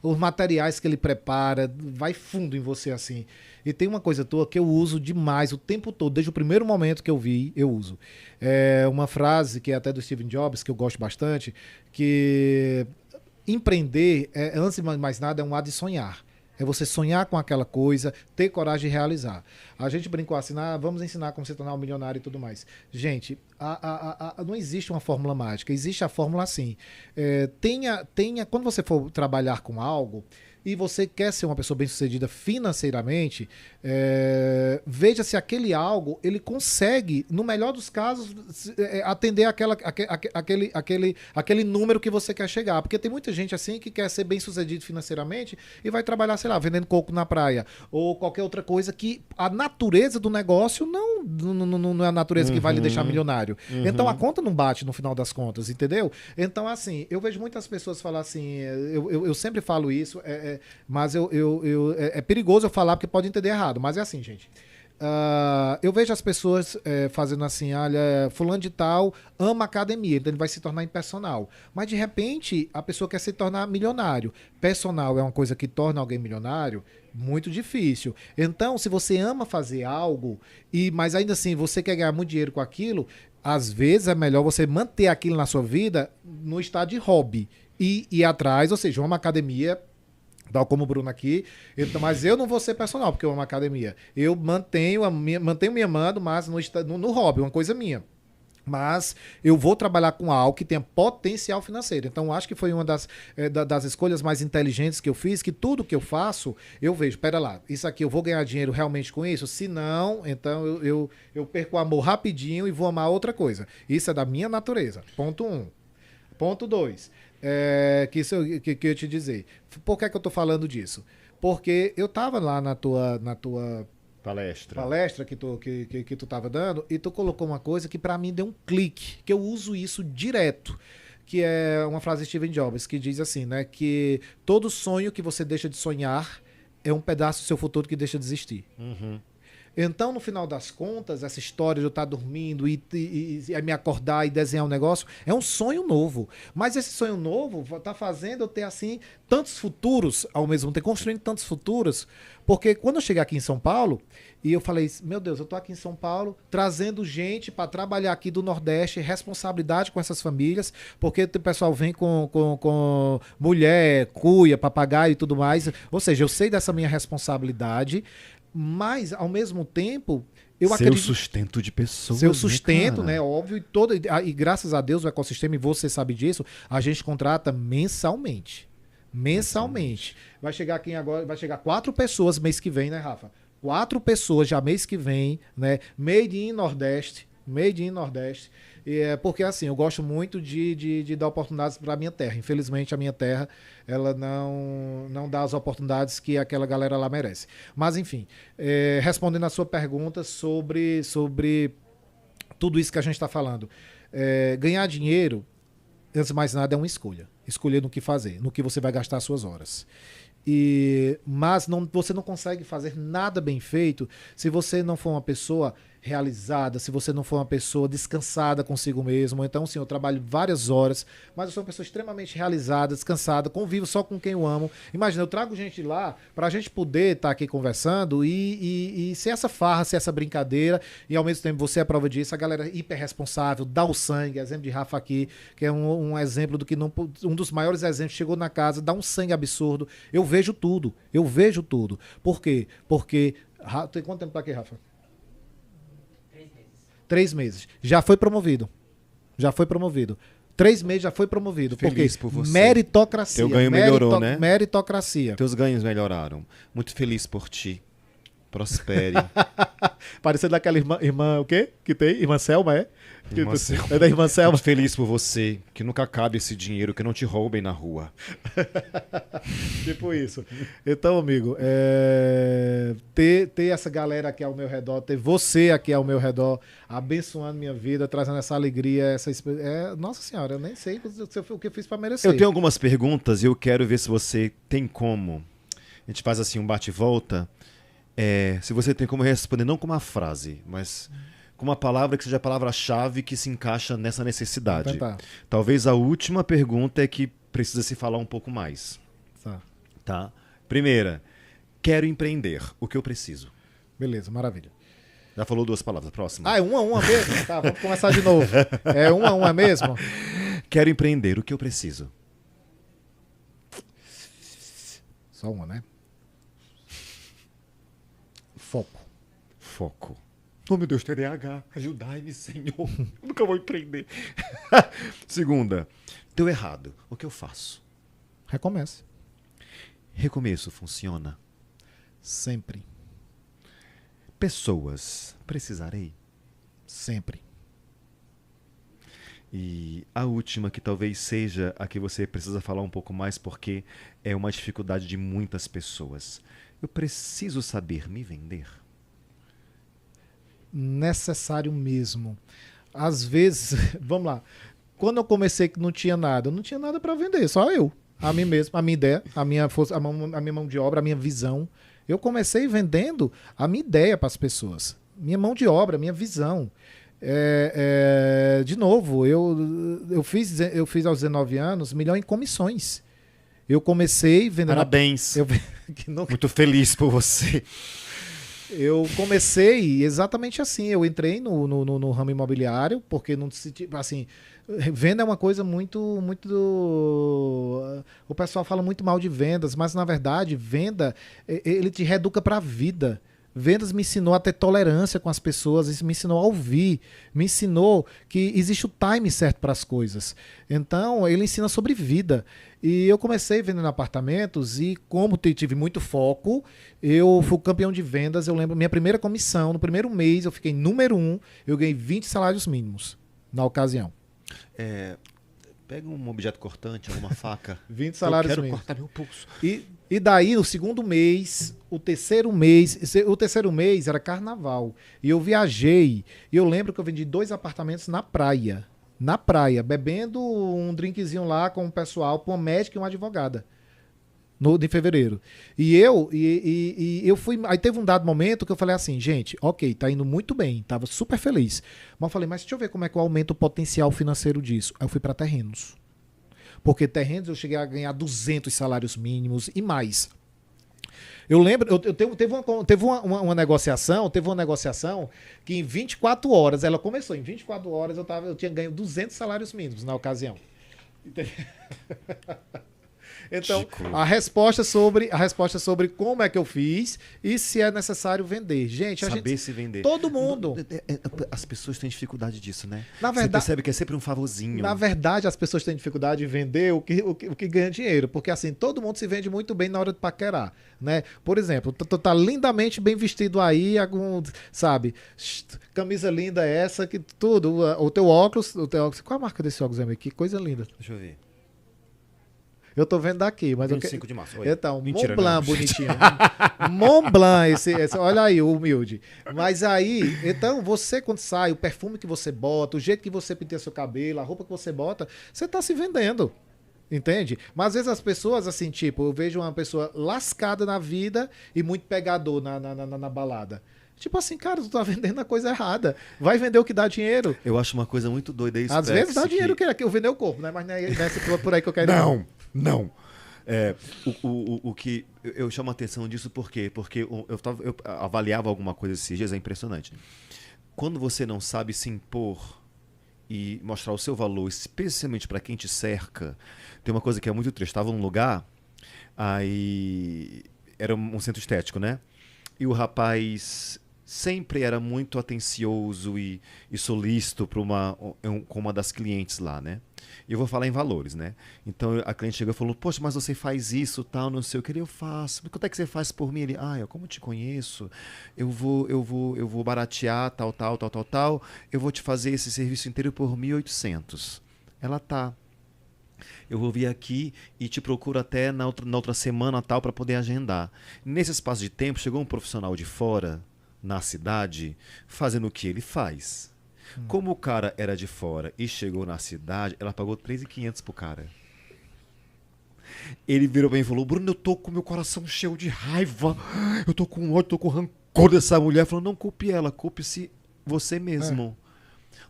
os materiais que ele prepara, vai fundo em você assim. E tem uma coisa tua que eu uso demais o tempo todo, desde o primeiro momento que eu vi, eu uso. É uma frase que é até do Steve Jobs, que eu gosto bastante, que empreender, antes de mais nada, é um ato de sonhar. É você sonhar com aquela coisa, ter coragem de realizar. A gente brincou assim, vamos ensinar como se tornar um milionário e tudo mais. Gente, não existe uma fórmula mágica, existe a fórmula assim. Quando você for trabalhar com algo e você quer ser uma pessoa bem-sucedida financeiramente, veja se aquele algo, ele consegue, no melhor dos casos, atender aquele número que você quer chegar. Porque tem muita gente assim que quer ser bem-sucedido financeiramente e vai trabalhar, sei lá, vendendo coco na praia ou qualquer outra coisa que a natureza do negócio não é a natureza que vai lhe deixar milionário. Então a conta não bate no final das contas, entendeu? Então, assim, eu vejo muitas pessoas falar assim, eu sempre falo isso, mas é perigoso eu falar porque pode entender errado, mas é assim, gente. Eu vejo as pessoas fazendo assim, olha, fulano de tal ama academia, então ele vai se tornar impersonal. Mas de repente a pessoa quer se tornar milionário. Personal é uma coisa que torna alguém milionário? Muito difícil. Então, se você ama fazer algo, mas ainda assim você quer ganhar muito dinheiro com aquilo, às vezes é melhor você manter aquilo na sua vida no estado de hobby. E ir atrás, ou seja, uma academia, tal como o Bruno aqui, mas eu não vou ser personal, porque eu amo academia. Eu mantenho me amando, mas no hobby, uma coisa minha. Mas eu vou trabalhar com algo que tenha potencial financeiro. Então, acho que foi uma das escolhas mais inteligentes que eu fiz, que tudo que eu faço, eu vejo, pera lá, isso aqui eu vou ganhar dinheiro realmente com isso? Se não, então eu perco o amor rapidinho e vou amar outra coisa. Isso é da minha natureza. Ponto 1. Ponto 2. Que eu ia te dizer. Por que eu tô falando disso? Porque eu tava lá na tua palestra que tu tava dando e tu colocou uma coisa que pra mim deu um clique, que eu uso isso direto, que é uma frase de Steve Jobs, que diz assim, né, que todo sonho que você deixa de sonhar é um pedaço do seu futuro que deixa de existir. Uhum. Então, no final das contas, essa história de eu estar dormindo e me acordar e desenhar um negócio é um sonho novo. Mas esse sonho novo está fazendo eu ter, assim, tantos futuros ao mesmo tempo, construindo tantos futuros. Porque quando eu cheguei aqui em São Paulo, e eu falei, meu Deus, eu tô aqui em São Paulo trazendo gente para trabalhar aqui do Nordeste, responsabilidade com essas famílias, porque o pessoal vem com mulher, cuia, papagaio e tudo mais. Ou seja, eu sei dessa minha responsabilidade, mas, ao mesmo tempo, eu acredito... Seu sustento de pessoas. Seu sustento, né? Óbvio. E graças a Deus, o ecossistema, e você sabe disso, a gente contrata mensalmente. Mensalmente. Vai chegar aqui agora, vai chegar 4 pessoas mês que vem, né, Rafa? 4 pessoas já mês que vem, né? Made in Nordeste. Porque assim, eu gosto muito de dar oportunidades para a minha terra. Infelizmente, a minha terra, ela não dá as oportunidades que aquela galera lá merece. Mas enfim, respondendo a sua pergunta sobre tudo isso que a gente está falando. Ganhar dinheiro, antes de mais nada, é uma escolha. Escolher no que fazer, no que você vai gastar as suas horas. Mas você não consegue fazer nada bem feito se você não for uma pessoa realizada, se você não for uma pessoa descansada consigo mesmo. Então, sim, eu trabalho várias horas, mas eu sou uma pessoa extremamente realizada, descansada, convivo só com quem eu amo. Imagina, eu trago gente lá pra gente poder estar aqui conversando e ser essa farra, ser essa brincadeira, e ao mesmo tempo você é a prova disso, a galera hiper responsável, dá o sangue, exemplo de Rafa aqui, que é um exemplo do que não, um dos maiores exemplos, chegou na casa, dá um sangue absurdo. Eu vejo tudo. Por quê? Porque, tem quanto tempo tá aqui, Rafa? 3 meses. Já foi promovido. 3 meses já foi promovido. Feliz porque por você. Meritocracia. Teu ganho melhorou, né? Meritocracia. Teus ganhos melhoraram. Muito feliz por ti. Prospere. Parecendo daquela irmã, o quê? Que tem? Irmã Selma, é? Irmã Selma. É da irmã Selma. Muito feliz por você. Que nunca acabe esse dinheiro, que não te roubem na rua. Tipo isso. Então, amigo, ter essa galera aqui ao meu redor, ter você aqui ao meu redor, abençoando minha vida, trazendo essa alegria, nossa senhora, eu nem sei o que eu fiz pra merecer. Eu tenho algumas perguntas e eu quero ver se você tem como. A gente faz assim um bate-volta. Se você tem como responder, não com uma frase, mas com uma palavra que seja a palavra-chave que se encaixa nessa necessidade. Talvez a última pergunta é que precisa se falar um pouco mais. Tá? Primeira, quero empreender. O que eu preciso? Beleza, maravilha. Já falou 2 palavras. Próxima. É 1 a 1 mesmo? Tá, vamos começar de novo. É 1 a 1 mesmo? Quero empreender. O que eu preciso? Só uma, né? Foco. Oh, meu Deus, TDAH. Ajudai-me, Senhor. Eu nunca vou empreender. Segunda, deu errado. O que eu faço? Recomece. Recomeço funciona? Sempre. Pessoas. Precisarei? Sempre. E a última, que talvez seja a que você precisa falar um pouco mais, porque é uma dificuldade de muitas pessoas. Eu preciso saber me vender? Necessário mesmo. Às vezes, vamos lá. Quando eu comecei que não tinha nada, eu não tinha nada para vender, só eu. A mim mesmo, a minha ideia, a minha força, a minha mão de obra, a minha visão. Eu comecei vendendo a minha ideia para as pessoas. Minha mão de obra, minha visão. De novo, eu fiz aos 19 anos 1 milhão em comissões. Eu comecei vendendo... Parabéns. Muito feliz por você. Eu comecei exatamente assim. Eu entrei no ramo imobiliário, porque não assim, venda é uma coisa muito. O pessoal fala muito mal de vendas, mas na verdade, venda, ele te reeduca para a vida. Vendas me ensinou a ter tolerância com as pessoas, isso me ensinou a ouvir, me ensinou que existe o time certo para as coisas. Então, ele ensina sobre vida. E eu comecei vendendo apartamentos e, como tive muito foco, eu fui campeão de vendas. Eu lembro, minha primeira comissão, no primeiro mês, eu fiquei número 1, eu ganhei 20 salários mínimos na ocasião. Pega um objeto cortante, alguma faca. 20 salários mínimos. Eu quero cortar meu pulso. E daí, no segundo mês, o terceiro mês era carnaval. E eu viajei. E eu lembro que eu vendi 2 apartamentos na praia. Na praia, bebendo um drinkzinho lá com o pessoal, com uma médica e uma advogada. Em fevereiro. E eu fui. Aí teve um dado momento que eu falei assim, gente, ok, tá indo muito bem, tava super feliz. Mas eu falei, mas deixa eu ver como é que eu aumento o potencial financeiro disso. Aí eu fui para terrenos. Porque terrenos eu cheguei a ganhar 200 salários mínimos e mais. Eu lembro, teve uma negociação que em 24 horas, ela começou, em 24 horas eu tinha ganho 200 salários mínimos na ocasião. Então, a resposta sobre como é que eu fiz e se é necessário vender. Gente, se vender. Todo mundo. As pessoas têm dificuldade disso, né? Na verdade, você percebe que é sempre um favorzinho. Na verdade, as pessoas têm dificuldade de vender o que ganha dinheiro. Porque assim, todo mundo se vende muito bem na hora de paquerar, né? Por exemplo, tu tá lindamente bem vestido aí, sabe? Camisa linda essa, que tudo. O teu óculos. Qual a marca desse óculos, amigo? Que coisa linda. Deixa eu ver. Eu tô vendo daqui, mas 25 de março. Oi. Então, Mentira, Mont Blanc, não. bonitinho. Mont Blanc, esse, olha aí, o humilde. Mas aí, então, você quando sai, o perfume que você bota, o jeito que você pinta seu cabelo, a roupa que você bota, você tá se vendendo. Entende? Mas às vezes as pessoas, assim, tipo, eu vejo uma pessoa lascada na vida e muito pegador na balada. Tipo assim, cara, tu tá vendendo a coisa errada. Vai vender o que dá dinheiro. Eu acho uma coisa muito doida isso. Às vezes dá dinheiro que eu vender o corpo, né? Mas não é por aí que eu quero ir. Não. É, o que eu chamo a atenção disso por quê? Porque eu avaliava alguma coisa esses dias, é impressionante. Quando você não sabe se impor e mostrar o seu valor, especialmente para quem te cerca, tem uma coisa que é muito triste. Estava num lugar, aí era um centro estético, né? E o rapaz sempre era muito atencioso e solícito com uma das clientes lá, né? E eu vou falar em valores, né? Então a cliente chegou e falou, poxa, mas você faz isso, tal, não sei o que eu faço. Mas quanto é que você faz por mim? Ele, como eu te conheço, eu vou baratear, tal. Eu vou te fazer esse serviço inteiro por 1.800. Ela tá. Eu vou vir aqui e te procuro até na outra semana tal para poder agendar. Nesse espaço de tempo, chegou um profissional de fora, na cidade, fazendo o que ele faz. Como o cara era de fora e chegou na cidade, ela pagou 3.500 pro cara. Ele virou bem e falou, Bruno, eu tô com meu coração cheio de raiva, eu tô com ódio, tô com rancor dessa mulher. Falou, não culpe ela, culpe-se você mesmo.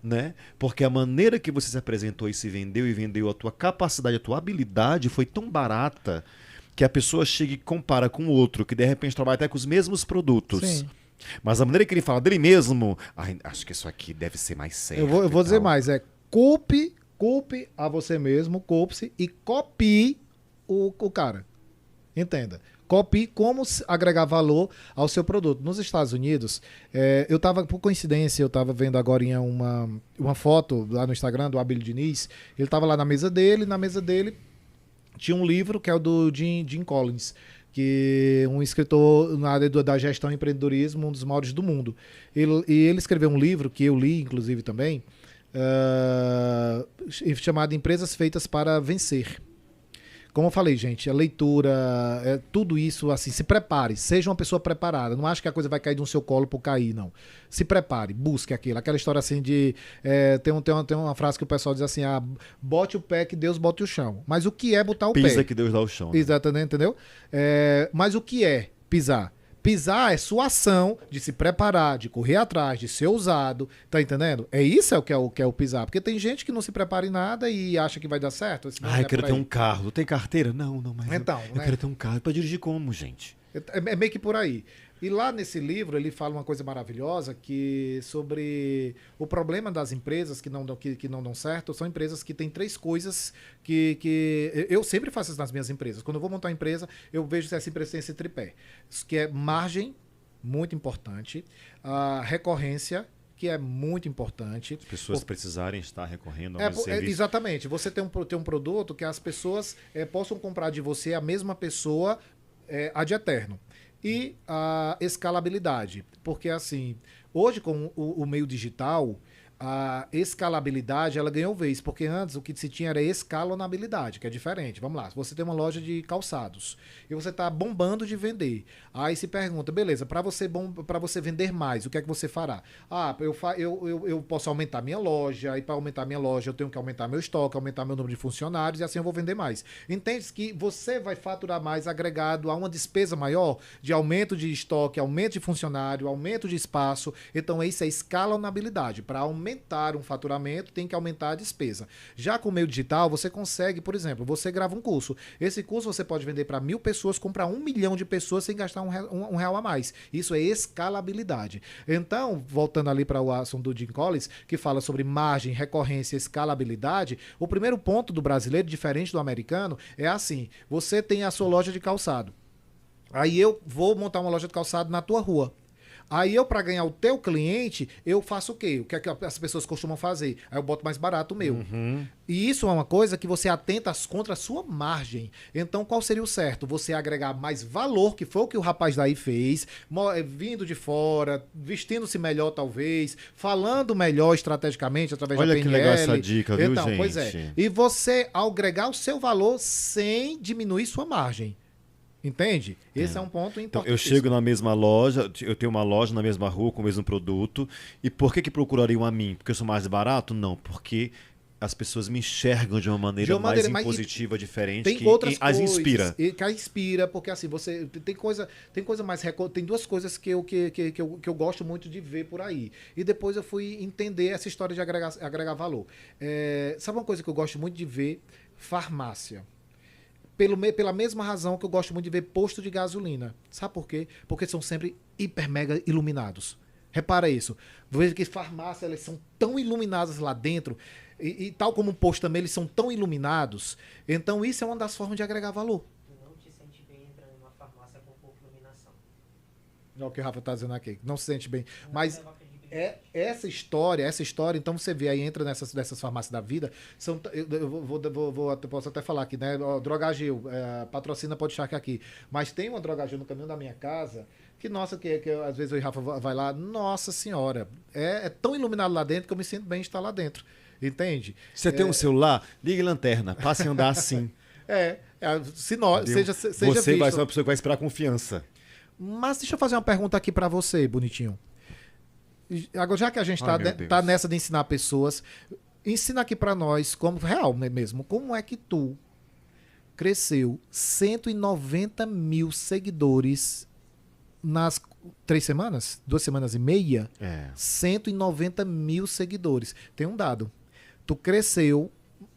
Né? Porque a maneira que você se apresentou e se vendeu e vendeu a tua capacidade, a tua habilidade foi tão barata que a pessoa chega e compara com o outro, que de repente trabalha até com os mesmos produtos. Sim. Mas a maneira que ele fala dele mesmo, acho que isso aqui deve ser mais sério. Eu vou dizer mais, culpe a você mesmo, culpe-se e copie o cara. Entenda. Copie como agregar valor ao seu produto. Nos Estados Unidos, eu estava, por coincidência, eu estava vendo agora uma foto lá no Instagram do Abílio Diniz. Ele estava lá na mesa dele tinha um livro que é o do Jim Collins, que um escritor na área da gestão e empreendedorismo, um dos maiores do mundo. Ele escreveu um livro, que eu li, inclusive, também, chamado Empresas Feitas para Vencer. Como eu falei, gente, a leitura, tudo isso, assim, se prepare, seja uma pessoa preparada. Não acho que a coisa vai cair no seu colo por cair, não. Se prepare, busque aquilo. Aquela história assim de... Tem uma frase que o pessoal diz assim, bote o pé que Deus bote o chão. Mas o que é botar o pé? Pisa que Deus dá o chão. Né? Exatamente, entendeu? Mas o que é pisar? Pisar é sua ação de se preparar, de correr atrás, de ser ousado, tá entendendo? Isso que é o pisar. Porque tem gente que não se prepara em nada e acha que vai dar certo. Eu quero ter um carro. Tem carteira? Não, mas então, eu quero ter um carro. Pra dirigir como, gente? É meio que por aí. E lá nesse livro ele fala uma coisa maravilhosa sobre o problema das empresas que não dão certo. São empresas que têm 3 coisas que eu sempre faço isso nas minhas empresas. Quando eu vou montar uma empresa, eu vejo se essa empresa tem esse tripé. Que é margem, muito importante. A recorrência, que é muito importante. As pessoas precisarem estar recorrendo ao mesmo serviço. Exatamente. Você tem um produto que as pessoas possam comprar de você a mesma pessoa ad eterno. E a escalabilidade, porque assim, hoje com o meio digital, a escalabilidade ela ganhou vez, porque antes o que se tinha era escalonabilidade, que é diferente. Vamos lá, você tem uma loja de calçados e você está bombando de vender. Aí se pergunta, beleza, para você vender mais, o que é que você fará? Eu posso aumentar minha loja, e para aumentar minha loja eu tenho que aumentar meu estoque, aumentar meu número de funcionários e assim eu vou vender mais. Entende que você vai faturar mais agregado a uma despesa maior de aumento de estoque, aumento de funcionário, aumento de espaço. Então isso é escalonabilidade. Para aumentar um faturamento, tem que aumentar a despesa. Já com o meio digital, você consegue, por exemplo, você grava um curso. Esse curso você pode vender para 1.000 pessoas, comprar 1 milhão de pessoas sem gastar um real a mais. Isso é escalabilidade. Então, voltando ali para o assunto do Jim Collins, que fala sobre margem, recorrência, escalabilidade, o primeiro ponto do brasileiro, diferente do americano, é assim, você tem a sua loja de calçado. Aí eu vou montar uma loja de calçado na tua rua. Aí eu, para ganhar o teu cliente, eu faço o quê? O que é que as pessoas costumam fazer? Aí eu boto mais barato o meu. Uhum. E isso é uma coisa que você atenta contra a sua margem. Então, qual seria o certo? Você agregar mais valor, que foi o que o rapaz daí fez, vindo de fora, vestindo-se melhor talvez, falando melhor estrategicamente através da PNL. Olha que legal essa dica, viu, então, gente? Pois é. E você agregar o seu valor sem diminuir sua margem. Entende? Esse é um ponto importante. Então, eu chego na mesma loja, eu tenho uma loja na mesma rua com o mesmo produto, e por que procurariam a mim? Porque eu sou mais barato? Não, porque as pessoas me enxergam de uma maneira, mais impositiva, diferente, tem que outras as coisas, inspira. Que inspira, porque assim, você tem coisa mais tem duas coisas que eu gosto muito de ver por aí. E depois eu fui entender essa história de agregar valor. Sabe uma coisa que eu gosto muito de ver? Farmácia. Pela mesma razão que eu gosto muito de ver posto de gasolina. Sabe por quê? Porque são sempre hiper mega iluminados. Repara isso. Veja que farmácias, elas são tão iluminadas lá dentro, e tal como um posto também, eles são tão iluminados. Então isso é uma das formas de agregar valor. Tu não te sente bem entrando em uma farmácia com pouca iluminação. É o que o Rafa está dizendo aqui. Não se sente bem. Mas essa história, então você vê aí, entra nessas farmácias da vida, posso até falar aqui, né? Drogagil, patrocina Podchac aqui. Mas tem uma Drogagil no caminho da minha casa, que nossa, que às vezes eu e o Rafa vai lá, nossa senhora, é tão iluminado lá dentro que eu me sinto bem de estar lá dentro. Entende? Você tem um celular? Ligue lanterna, passe a andar assim. Seja Você visto. vai ser uma pessoa que vai esperar confiança. Mas deixa eu fazer uma pergunta aqui pra você, bonitinho. Agora, já que a gente tá nessa de ensinar pessoas, ensina aqui pra nós, como real mesmo, como é que tu cresceu 190 mil seguidores nas 3 semanas? 2 semanas e meia? 190 mil seguidores. Tem um dado. Tu cresceu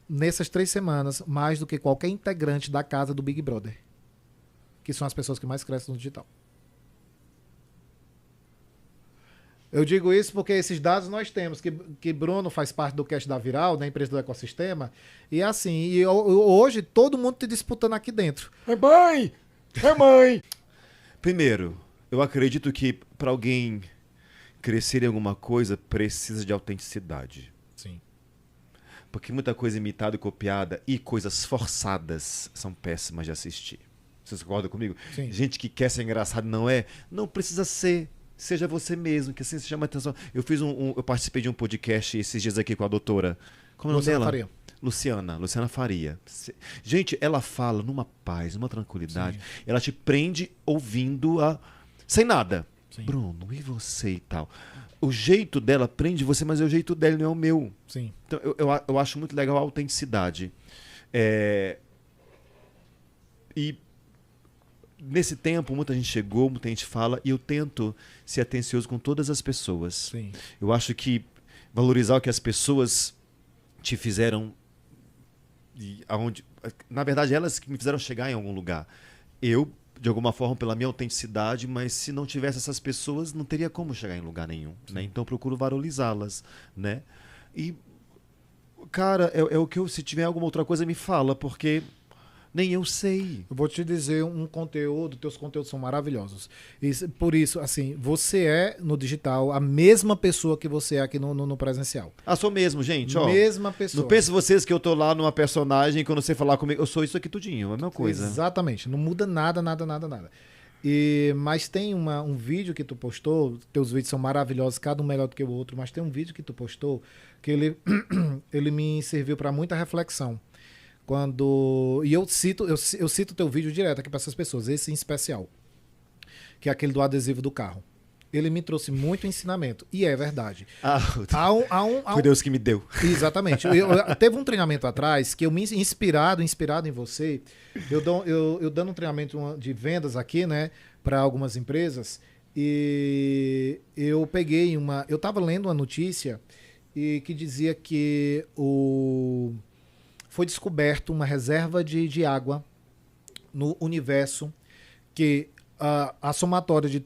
nessas 3 semanas mais do que qualquer integrante da casa do Big Brother. Que são as pessoas que mais crescem no digital. Eu digo isso porque esses dados nós temos, que Bruno faz parte do Cast da Viral, da empresa do ecossistema, e assim, hoje todo mundo te disputando aqui dentro. É mãe! É mãe! Primeiro, eu acredito que para alguém crescer em alguma coisa, precisa de autenticidade. Sim. Porque muita coisa imitada e copiada e coisas forçadas são péssimas de assistir. Vocês concordam comigo? Sim. Gente que quer ser engraçado não precisa ser. Seja você mesmo, que assim se chama atenção. Eu participei de um podcast esses dias aqui com a doutora. Como é o nome dela? Faria. Luciana Faria. Gente, ela fala numa paz, numa tranquilidade. Sim. Ela te prende ouvindo sem nada. Sim. Bruno, e você e tal? O jeito dela prende você, mas o jeito dela não é o meu. Sim. Então, eu acho muito legal a autenticidade. E nesse tempo, muita gente chegou, muita gente fala, e eu tento ser atencioso com todas as pessoas. Sim. Eu acho que valorizar o que as pessoas te fizeram, na verdade, elas que me fizeram chegar em algum lugar. Eu, de alguma forma, pela minha autenticidade, mas se não tivesse essas pessoas, não teria como chegar em lugar nenhum. Né? Então, eu procuro valorizá-las. Né? E, cara, é o que se tiver alguma outra coisa, me fala, porque nem eu sei. Eu vou te dizer teus conteúdos são maravilhosos. Por isso, assim, você é no digital a mesma pessoa que você é aqui no presencial. Sou mesmo, gente, ó. Mesma pessoa. Não pense vocês que eu tô lá numa personagem e quando você falar comigo, eu sou isso aqui tudinho, é a mesma coisa. Exatamente, não muda nada. Mas tem um vídeo que tu postou, teus vídeos são maravilhosos, cada um melhor do que o outro, mas tem um vídeo que tu postou que ele me serviu para muita reflexão. E eu cito teu vídeo direto aqui para essas pessoas, esse em especial, que é aquele do adesivo do carro. Ele me trouxe muito ensinamento, e é verdade. Foi Deus que me deu. Exatamente. Teve um treinamento atrás que eu me inspirado em você, eu dando um treinamento de vendas aqui, né, para algumas empresas, e eu peguei eu estava lendo uma notícia que dizia que foi descoberto uma reserva de água no universo que a somatória de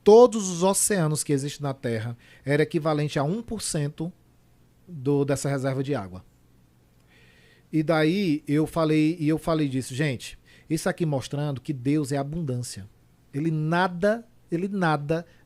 todos os oceanos que existem na Terra era equivalente a 1% dessa reserva de água. E daí eu falei disso, gente, isso aqui mostrando que Deus é abundância. Ele nada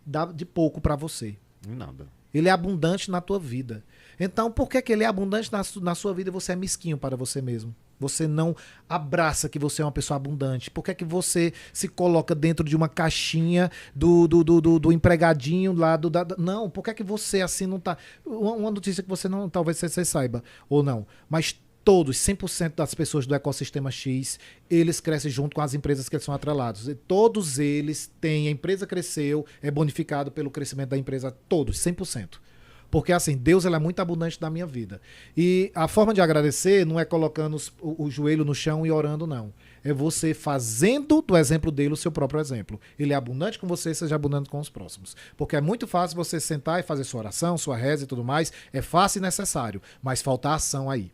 dá de pouco para você. Nada. Ele é abundante na tua vida. Então, por que ele é abundante na sua vida e você é mesquinho para você mesmo? Você não abraça que você é uma pessoa abundante? Por que você se coloca dentro de uma caixinha do empregadinho lá Não, por que você assim não tá... Uma notícia que você não... Talvez você saiba, ou não. Mas todos, 100% das pessoas do ecossistema X, eles crescem junto com as empresas que eles são atrelados. E todos eles têm... A empresa cresceu, é bonificado pelo crescimento da empresa. Todos, 100%. Porque assim, Deus ele é muito abundante na minha vida. E a forma de agradecer não é colocando o joelho no chão e orando, não. É você fazendo do exemplo dele o seu próprio exemplo. Ele é abundante com você, seja abundante com os próximos. Porque é muito fácil você sentar e fazer sua oração, sua reza e tudo mais. É fácil e necessário, mas falta ação aí.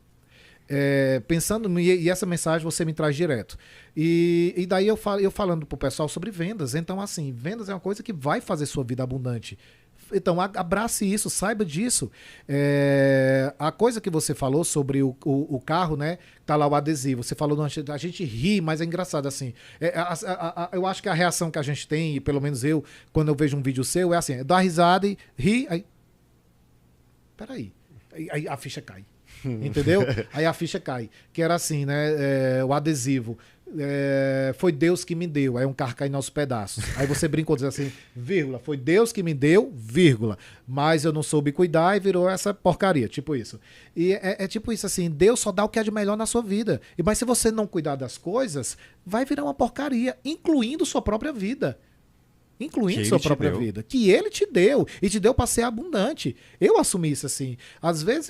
Pensando, e essa mensagem você me traz direto. E daí eu falando pro pessoal sobre vendas. Então, assim, vendas é uma coisa que vai fazer sua vida abundante. Então, abrace isso, saiba disso. A coisa que você falou sobre o carro, né? Tá lá o adesivo. Você falou, a gente ri, mas é engraçado assim. Eu acho que a reação que a gente tem, e pelo menos eu, quando eu vejo um vídeo seu, é assim: dá risada e ri, aí. Peraí. Aí a ficha cai. Entendeu? Aí a ficha cai. Que era assim, né? O adesivo. Foi Deus que me deu. Aí um carro caindo aos pedaços. Aí você brincou dizendo assim, vírgula, foi Deus que me deu, vírgula. Mas eu não soube cuidar e virou essa porcaria. Tipo isso. E é tipo isso assim, Deus só dá o que é de melhor na sua vida. Mas se você não cuidar das coisas, vai virar uma porcaria, incluindo sua própria vida. Incluindo sua própria vida, que ele te deu, e te deu para ser abundante. Eu assumi isso assim. Às vezes,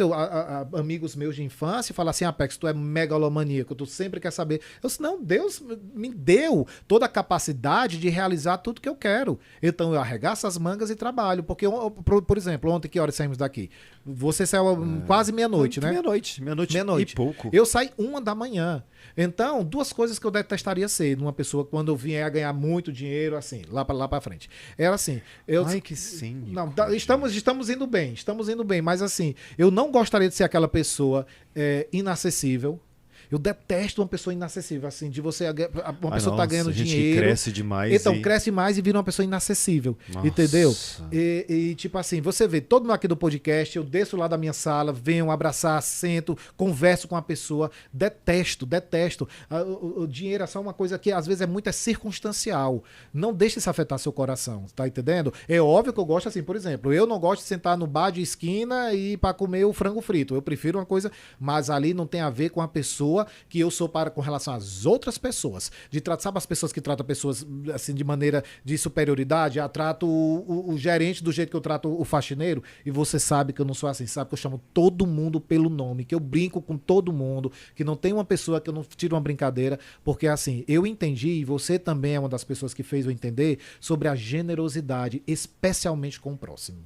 amigos meus de infância falam assim, Apex, tu é megalomaníaco, tu sempre quer saber. Eu disse, não, Deus me deu toda a capacidade de realizar tudo que eu quero. Então eu arregaço as mangas e trabalho. Porque, por exemplo, ontem que horas saímos daqui? Você saiu quase meia-noite, né? Meia-noite e pouco. Eu saí 1h. Então, duas coisas que eu detestaria ser numa pessoa quando eu vier a ganhar muito dinheiro, assim, lá pra frente. Era assim. Ai, que sim. Não, estamos indo bem, mas assim, eu não gostaria de ser aquela pessoa inacessível. Eu detesto uma pessoa inacessível, assim, de você. Uma pessoa tá ganhando dinheiro. Cresce demais. Então, cresce mais e vira uma pessoa inacessível. Nossa. Entendeu? E tipo assim, você vê, todo mundo aqui do podcast, eu desço lá da minha sala, venho abraçar, sento, converso com a pessoa. Detesto. O dinheiro é só uma coisa que às vezes é circunstancial. Não deixe isso afetar seu coração, tá entendendo? É óbvio que eu gosto assim, por exemplo, eu não gosto de sentar no bar de esquina e para comer o frango frito. Eu prefiro uma coisa, mas ali não tem a ver com a pessoa que eu sou com relação às outras pessoas. Sabe as pessoas que tratam pessoas assim de maneira de superioridade? Eu trato o gerente do jeito que eu trato o faxineiro, e você sabe que eu não sou assim, sabe que eu chamo todo mundo pelo nome, que eu brinco com todo mundo, que não tem uma pessoa que eu não tiro uma brincadeira, porque assim, eu entendi, e você também é uma das pessoas que fez eu entender, sobre a generosidade, especialmente com o próximo.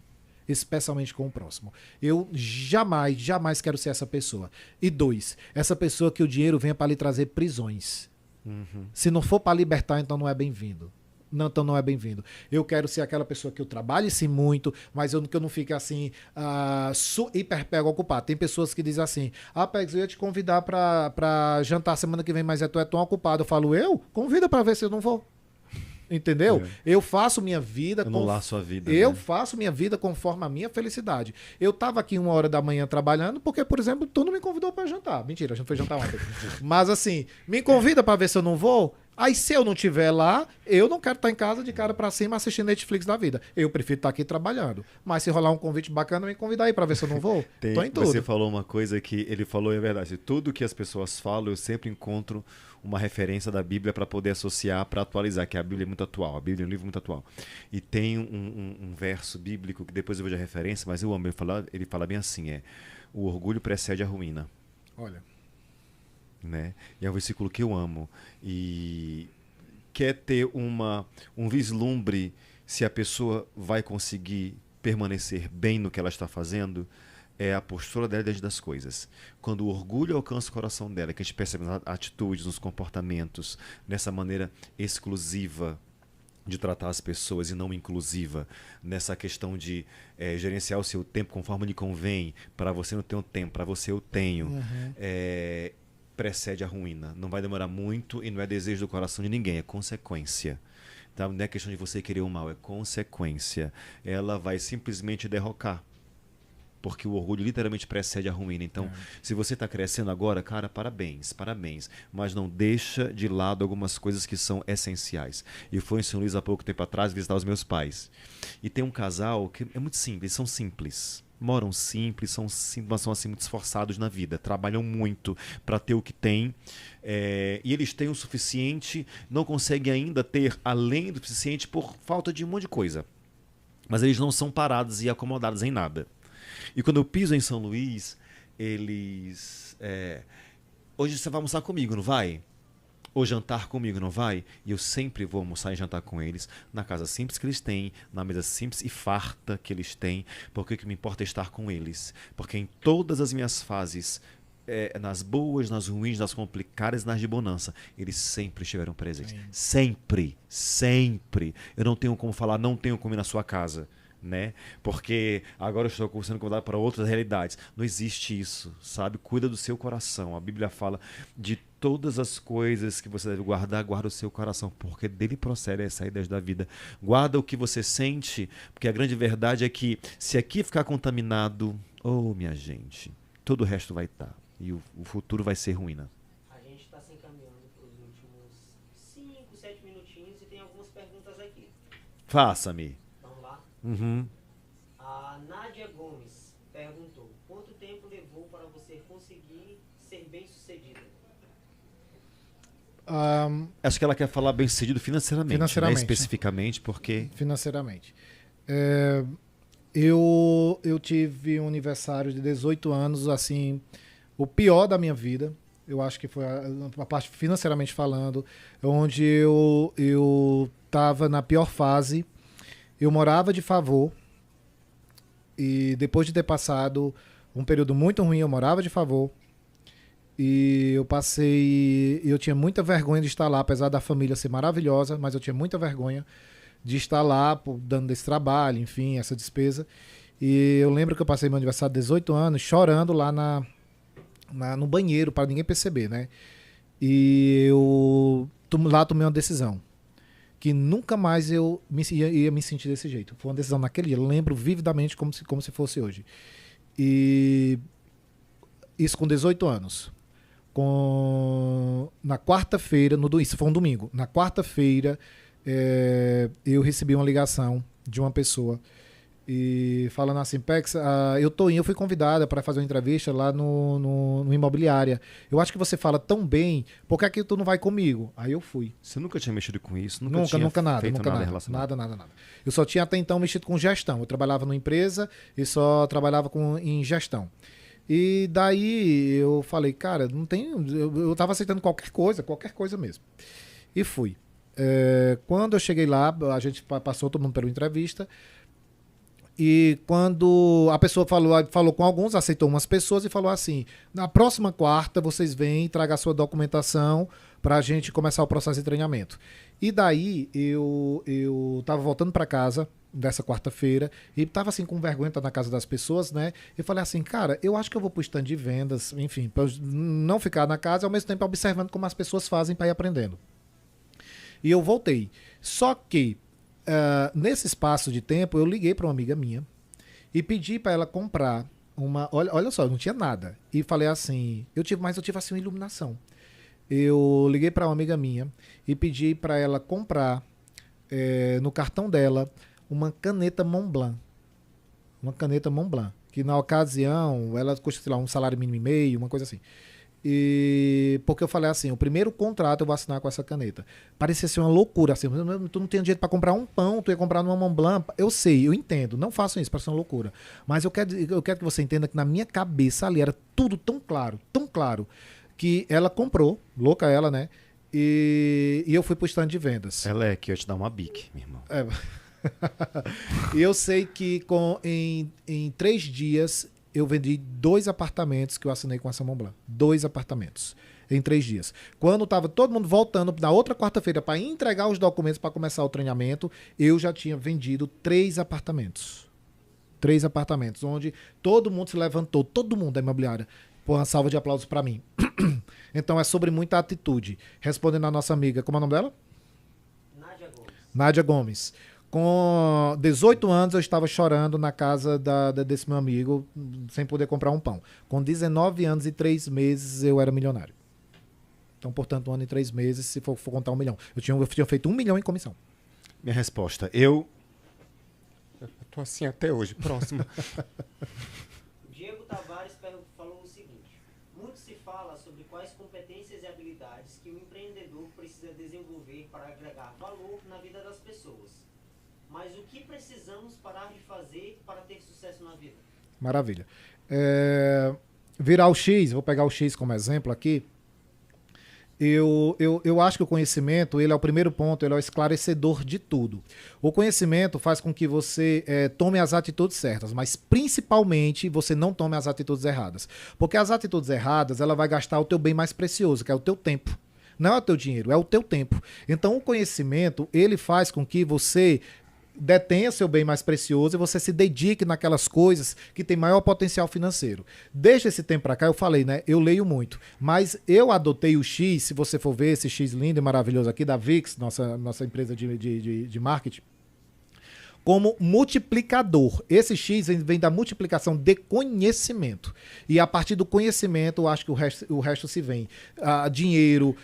Eu jamais quero ser essa pessoa. E 2, essa pessoa que o dinheiro venha para lhe trazer prisões. Se não for para libertar, então não é bem-vindo. Então não é bem-vindo. Eu quero ser aquela pessoa que eu trabalhe sim muito, mas que eu não fique assim, hiper pego ocupado. Tem pessoas que dizem assim, Pex, eu ia te convidar para jantar semana que vem, mas tu é tão ocupado. Eu falo, convida para ver se eu não vou. Entendeu? Eu faço minha vida. Eu não laço a vida. Eu faço minha vida conforme a minha felicidade. Eu tava aqui 1h trabalhando porque, por exemplo, tu não me convidou para jantar. Mentira, a gente foi jantar ontem. Mas assim, me convida para ver se eu não vou. Aí se eu não estiver lá, eu não quero estar em casa de cara para cima assistindo Netflix da vida. Eu prefiro estar aqui trabalhando. Mas se rolar um convite bacana, me convidar aí para ver se eu não vou. Tô em tudo. Você falou uma coisa que ele falou, é verdade. Tudo que as pessoas falam, eu sempre encontro uma referência da Bíblia para poder associar, para atualizar, que a Bíblia é muito atual. A Bíblia é um livro muito atual. E tem um verso bíblico, que depois eu vejo a referência, mas eu amo. Ele fala bem assim, o orgulho precede a ruína. Olha. Né? E é um versículo que eu amo. E quer ter um vislumbre se a pessoa vai conseguir permanecer bem no que ela está fazendo, é a postura dela diante das coisas. Quando o orgulho alcança o coração dela, que a gente percebe nas atitudes, nos comportamentos, nessa maneira exclusiva de tratar as pessoas e não inclusiva, nessa questão de gerenciar o seu tempo conforme lhe convém, para você não ter um tempo, para você eu tenho, precede a ruína. Não vai demorar muito e não é desejo do coração de ninguém, é consequência. Tá? Não é questão de você querer o mal, é consequência. Ela vai simplesmente derrocar. Porque o orgulho literalmente precede a ruína. Então, se você está crescendo agora, cara, parabéns. Mas não deixa de lado algumas coisas que são essenciais. Eu fui em São Luís há pouco tempo atrás visitar os meus pais. E tem um casal que é muito simples, são simples. Moram simples, mas são assim muito esforçados na vida, trabalham muito para ter o que têm, e eles têm o suficiente, não conseguem ainda ter além do suficiente por falta de um monte de coisa. Mas eles não são parados e acomodados em nada. E quando eu piso em São Luís, eles... hoje você vai almoçar comigo, não vai? Ou jantar comigo, não vai? E eu sempre vou almoçar e jantar com eles, na casa simples que eles têm, na mesa simples e farta que eles têm, porque o que me importa é estar com eles. Porque em todas as minhas fases, nas boas, nas ruins, nas complicadas, nas de bonança, eles sempre estiveram presentes. Sim. Sempre, sempre. Eu não tenho como falar, não tenho como ir na sua casa, né? Porque agora eu estou sendo convidado para outras realidades. Não existe isso, sabe? Cuida do seu coração. A Bíblia fala de todas as coisas que você deve guardar, guarda o seu coração, porque dele procede as saídas da vida. Guarda o que você sente, porque a grande verdade é que se aqui ficar contaminado, oh, minha gente, todo o resto vai estar. E o futuro vai ser ruína. A gente está se encaminhando para os últimos 5, 7 minutinhos e tem algumas perguntas aqui. Faça-me. Vamos lá? Uhum. A Nádia Gomes perguntou: quanto tempo levou para você conseguir ser bem-sucedida? Acho que ela quer falar bem sucedido financeiramente, Financeiramente, né? Especificamente, porque... Financeiramente. Eu tive um aniversário de 18 anos, assim, o pior da minha vida. Eu acho que foi a parte financeiramente falando, onde eu estava na pior fase. Eu morava de favor e depois de ter passado um período muito ruim, eu morava de favor. E eu tinha muita vergonha de estar lá, apesar da família ser maravilhosa, mas eu tinha muita vergonha de estar lá, dando esse trabalho, enfim, essa despesa. E eu lembro que eu passei meu aniversário de 18 anos chorando lá no banheiro, para ninguém perceber, né? E eu lá tomei uma decisão, que nunca mais eu ia me sentir desse jeito. Foi uma decisão naquele dia, eu lembro vividamente como se fosse hoje. E isso com 18 anos. Na quarta-feira, isso foi um domingo, na quarta-feira eu recebi uma ligação de uma pessoa e falando assim: Pex, eu fui convidada para fazer uma entrevista lá no imobiliária. Eu acho que você fala tão bem, por que é que tu não vai comigo? Aí eu fui. Você nunca tinha mexido com isso? Nunca nada, feito nunca nada nada, relacionado? nada. Eu só tinha até então mexido com gestão. Eu trabalhava numa empresa e só trabalhava em gestão. E daí eu falei, cara, não tem. Eu tava aceitando qualquer coisa mesmo. E fui. Quando eu cheguei lá, a gente passou todo mundo pela entrevista. E quando a pessoa falou com alguns, aceitou umas pessoas e falou assim: na próxima quarta vocês vêm e tragam a sua documentação para a gente começar o processo de treinamento. E daí eu tava voltando para casa dessa quarta-feira e tava assim com vergonha de estar na casa das pessoas, né? E falei assim, cara, eu acho que eu vou pro stand de vendas, enfim, para não ficar na casa e ao mesmo tempo observando como as pessoas fazem para ir aprendendo. E eu voltei. Só que nesse espaço de tempo eu liguei para uma amiga minha e pedi para ela comprar olha só, eu não tinha nada. E falei assim, eu tive assim uma iluminação. Eu liguei para uma amiga minha e pedi para ela comprar no cartão dela uma caneta Montblanc. Uma caneta Montblanc. Que na ocasião ela custa, sei lá, um salário mínimo e meio, uma coisa assim. E porque eu falei assim, o primeiro contrato eu vou assinar com essa caneta. Parecia ser uma loucura, assim, tu não tem dinheiro para comprar um pão, tu ia comprar numa Montblanc. Eu sei, eu entendo, não façam isso, parece uma loucura. Mas eu quero que você entenda que na minha cabeça ali era tudo tão claro, que ela comprou, louca ela, né? E eu fui pro stand de vendas. Ela é que eu te dar uma bique, meu irmão. E eu sei que em 3 dias eu vendi 2 apartamentos que eu assinei com essa Montblanc. 2 apartamentos em 3 dias. Quando estava todo mundo voltando na outra quarta-feira para entregar os documentos para começar o treinamento, eu já tinha vendido 3 apartamentos. 3 apartamentos, onde todo mundo se levantou, todo mundo da imobiliária. Pô, uma salva de aplausos para mim. Então é sobre muita atitude. Respondendo a nossa amiga, como é o nome dela? Nádia Gomes. Com 18 anos eu estava chorando na casa desse meu amigo, sem poder comprar um pão. Com 19 anos e 3 meses eu era milionário. Então, portanto, 1 ano e 3 meses, se for contar 1 milhão. Eu tinha feito 1 milhão em comissão. Minha resposta, eu tô assim até hoje, próximo. Diego Tavares falou o seguinte: muito se fala sobre quais competências e habilidades que o empreendedor precisa desenvolver para agregar valor na vida das pessoas. Mas o que precisamos parar de fazer para ter sucesso na vida? Maravilha. Virar o X, vou pegar o X como exemplo aqui. Eu acho que o conhecimento, ele é o primeiro ponto, ele é o esclarecedor de tudo. O conhecimento faz com que você tome as atitudes certas, mas principalmente você não tome as atitudes erradas. Porque as atitudes erradas, ela vai gastar o teu bem mais precioso, que é o teu tempo. Não é o teu dinheiro, é o teu tempo. Então o conhecimento, ele faz com que você detenha seu bem mais precioso e você se dedique naquelas coisas que tem maior potencial financeiro. Desde esse tempo para cá, eu falei, né? Eu leio muito, mas eu adotei o X, se você for ver esse X lindo e maravilhoso aqui da VIX, nossa empresa de marketing, como multiplicador. Esse X vem da multiplicação de conhecimento. E a partir do conhecimento, eu acho que o resto se vem. Dinheiro,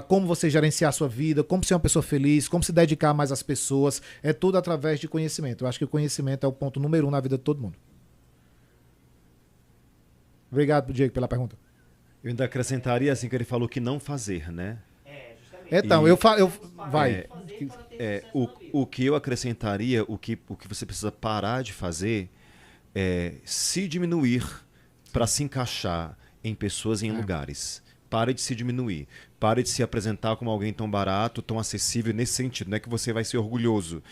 como você gerenciar a sua vida, como ser uma pessoa feliz, como se dedicar mais às pessoas. É tudo através de conhecimento. Eu acho que o conhecimento é o ponto número 1 na vida de todo mundo. Obrigado, Diego, pela pergunta. Eu ainda acrescentaria assim que ele falou que não fazer, né? Justamente. Então, vai. O que eu acrescentaria, o que você precisa parar de fazer é se diminuir para se encaixar em pessoas e em lugares. Pare de se diminuir. Pare de se apresentar como alguém tão barato, tão acessível nesse sentido. Não é que você vai ser orgulhoso,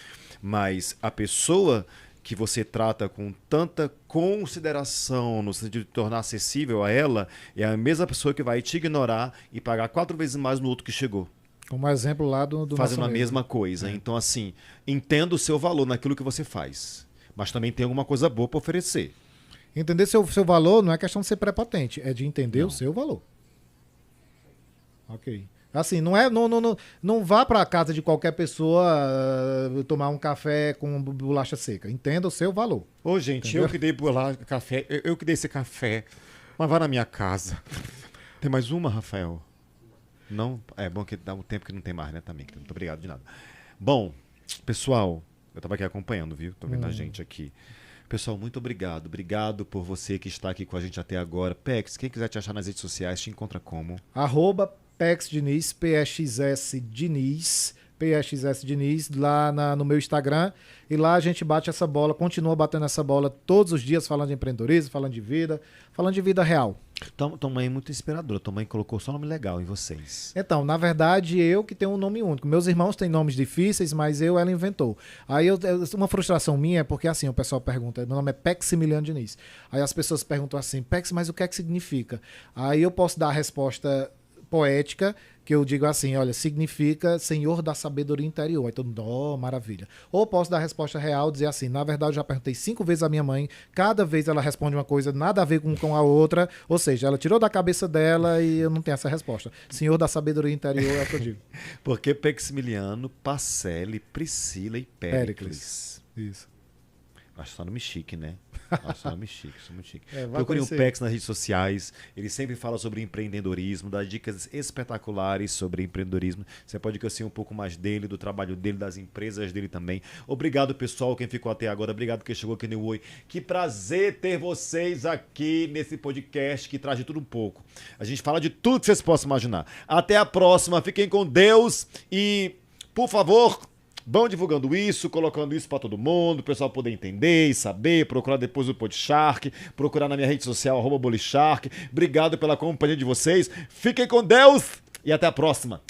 mas a pessoa que você trata com tanta consideração no sentido de tornar acessível a ela é a mesma pessoa que vai te ignorar e pagar 4 vezes mais no outro que chegou. Como exemplo lá do fazendo a mesma coisa. Então, assim, entenda o seu valor naquilo que você faz. Mas também tem alguma coisa boa para oferecer. Entender seu valor não é questão de ser prepotente, é de entender o seu valor. Ok. Assim, não vá para a casa de qualquer pessoa tomar um café com bolacha seca. Entenda o seu valor. Ô, gente, entendeu? Eu que dei café, eu que dei esse café. Mas vá na minha casa. Tem mais uma, Rafael? Não? É bom que dá um tempo que não tem mais, né, também. Muito obrigado de nada. Bom, pessoal, eu tava aqui acompanhando, viu? Tô vendo a gente aqui. Pessoal, muito obrigado. Obrigado por você que está aqui com a gente até agora. Pex, quem quiser te achar nas redes sociais, te encontra como? @Pex Diniz, PXS Diniz, PXS Diniz, lá no meu Instagram. E lá a gente bate essa bola, continua batendo essa bola todos os dias, falando de empreendedorismo, falando de vida real. Tua mãe é muito inspiradora. Tua mãe colocou só nome legal em vocês. Então, na verdade, eu que tenho um nome único. Meus irmãos têm nomes difíceis, mas ela inventou. Aí uma frustração minha é porque assim, o pessoal pergunta, meu nome é Peximiliano Diniz. Aí as pessoas perguntam assim, Pex, mas o que é que significa? Aí eu posso dar a resposta poética, que eu digo assim, olha, significa Senhor da Sabedoria Interior. Aí todo mundo, maravilha. Ou posso dar a resposta real, dizer assim, na verdade eu já perguntei 5 vezes à minha mãe, cada vez ela responde uma coisa nada a ver com a outra, ou seja, ela tirou da cabeça dela e eu não tenho essa resposta. Senhor da Sabedoria Interior é o que eu digo. Porque Peximiliano, Pacelli, Priscila e Péricles. Isso. Acho só nome chique, né? Acho só nome chique, muito chique. Procure o Pex nas redes sociais. Ele sempre fala sobre empreendedorismo, dá dicas espetaculares sobre empreendedorismo. Você pode conhecer um pouco mais dele, do trabalho dele, das empresas dele também. Obrigado, pessoal, quem ficou até agora. Obrigado quem chegou aqui no Oi. Que prazer ter vocês aqui nesse podcast que traz de tudo um pouco. A gente fala de tudo que vocês possam imaginar. Até a próxima. Fiquem com Deus e, por favor, vão divulgando isso, colocando isso para todo mundo, o pessoal poder entender e saber, procurar depois o Podshark, procurar na minha rede social, @Bolishark. Obrigado pela companhia de vocês. Fiquem com Deus e até a próxima.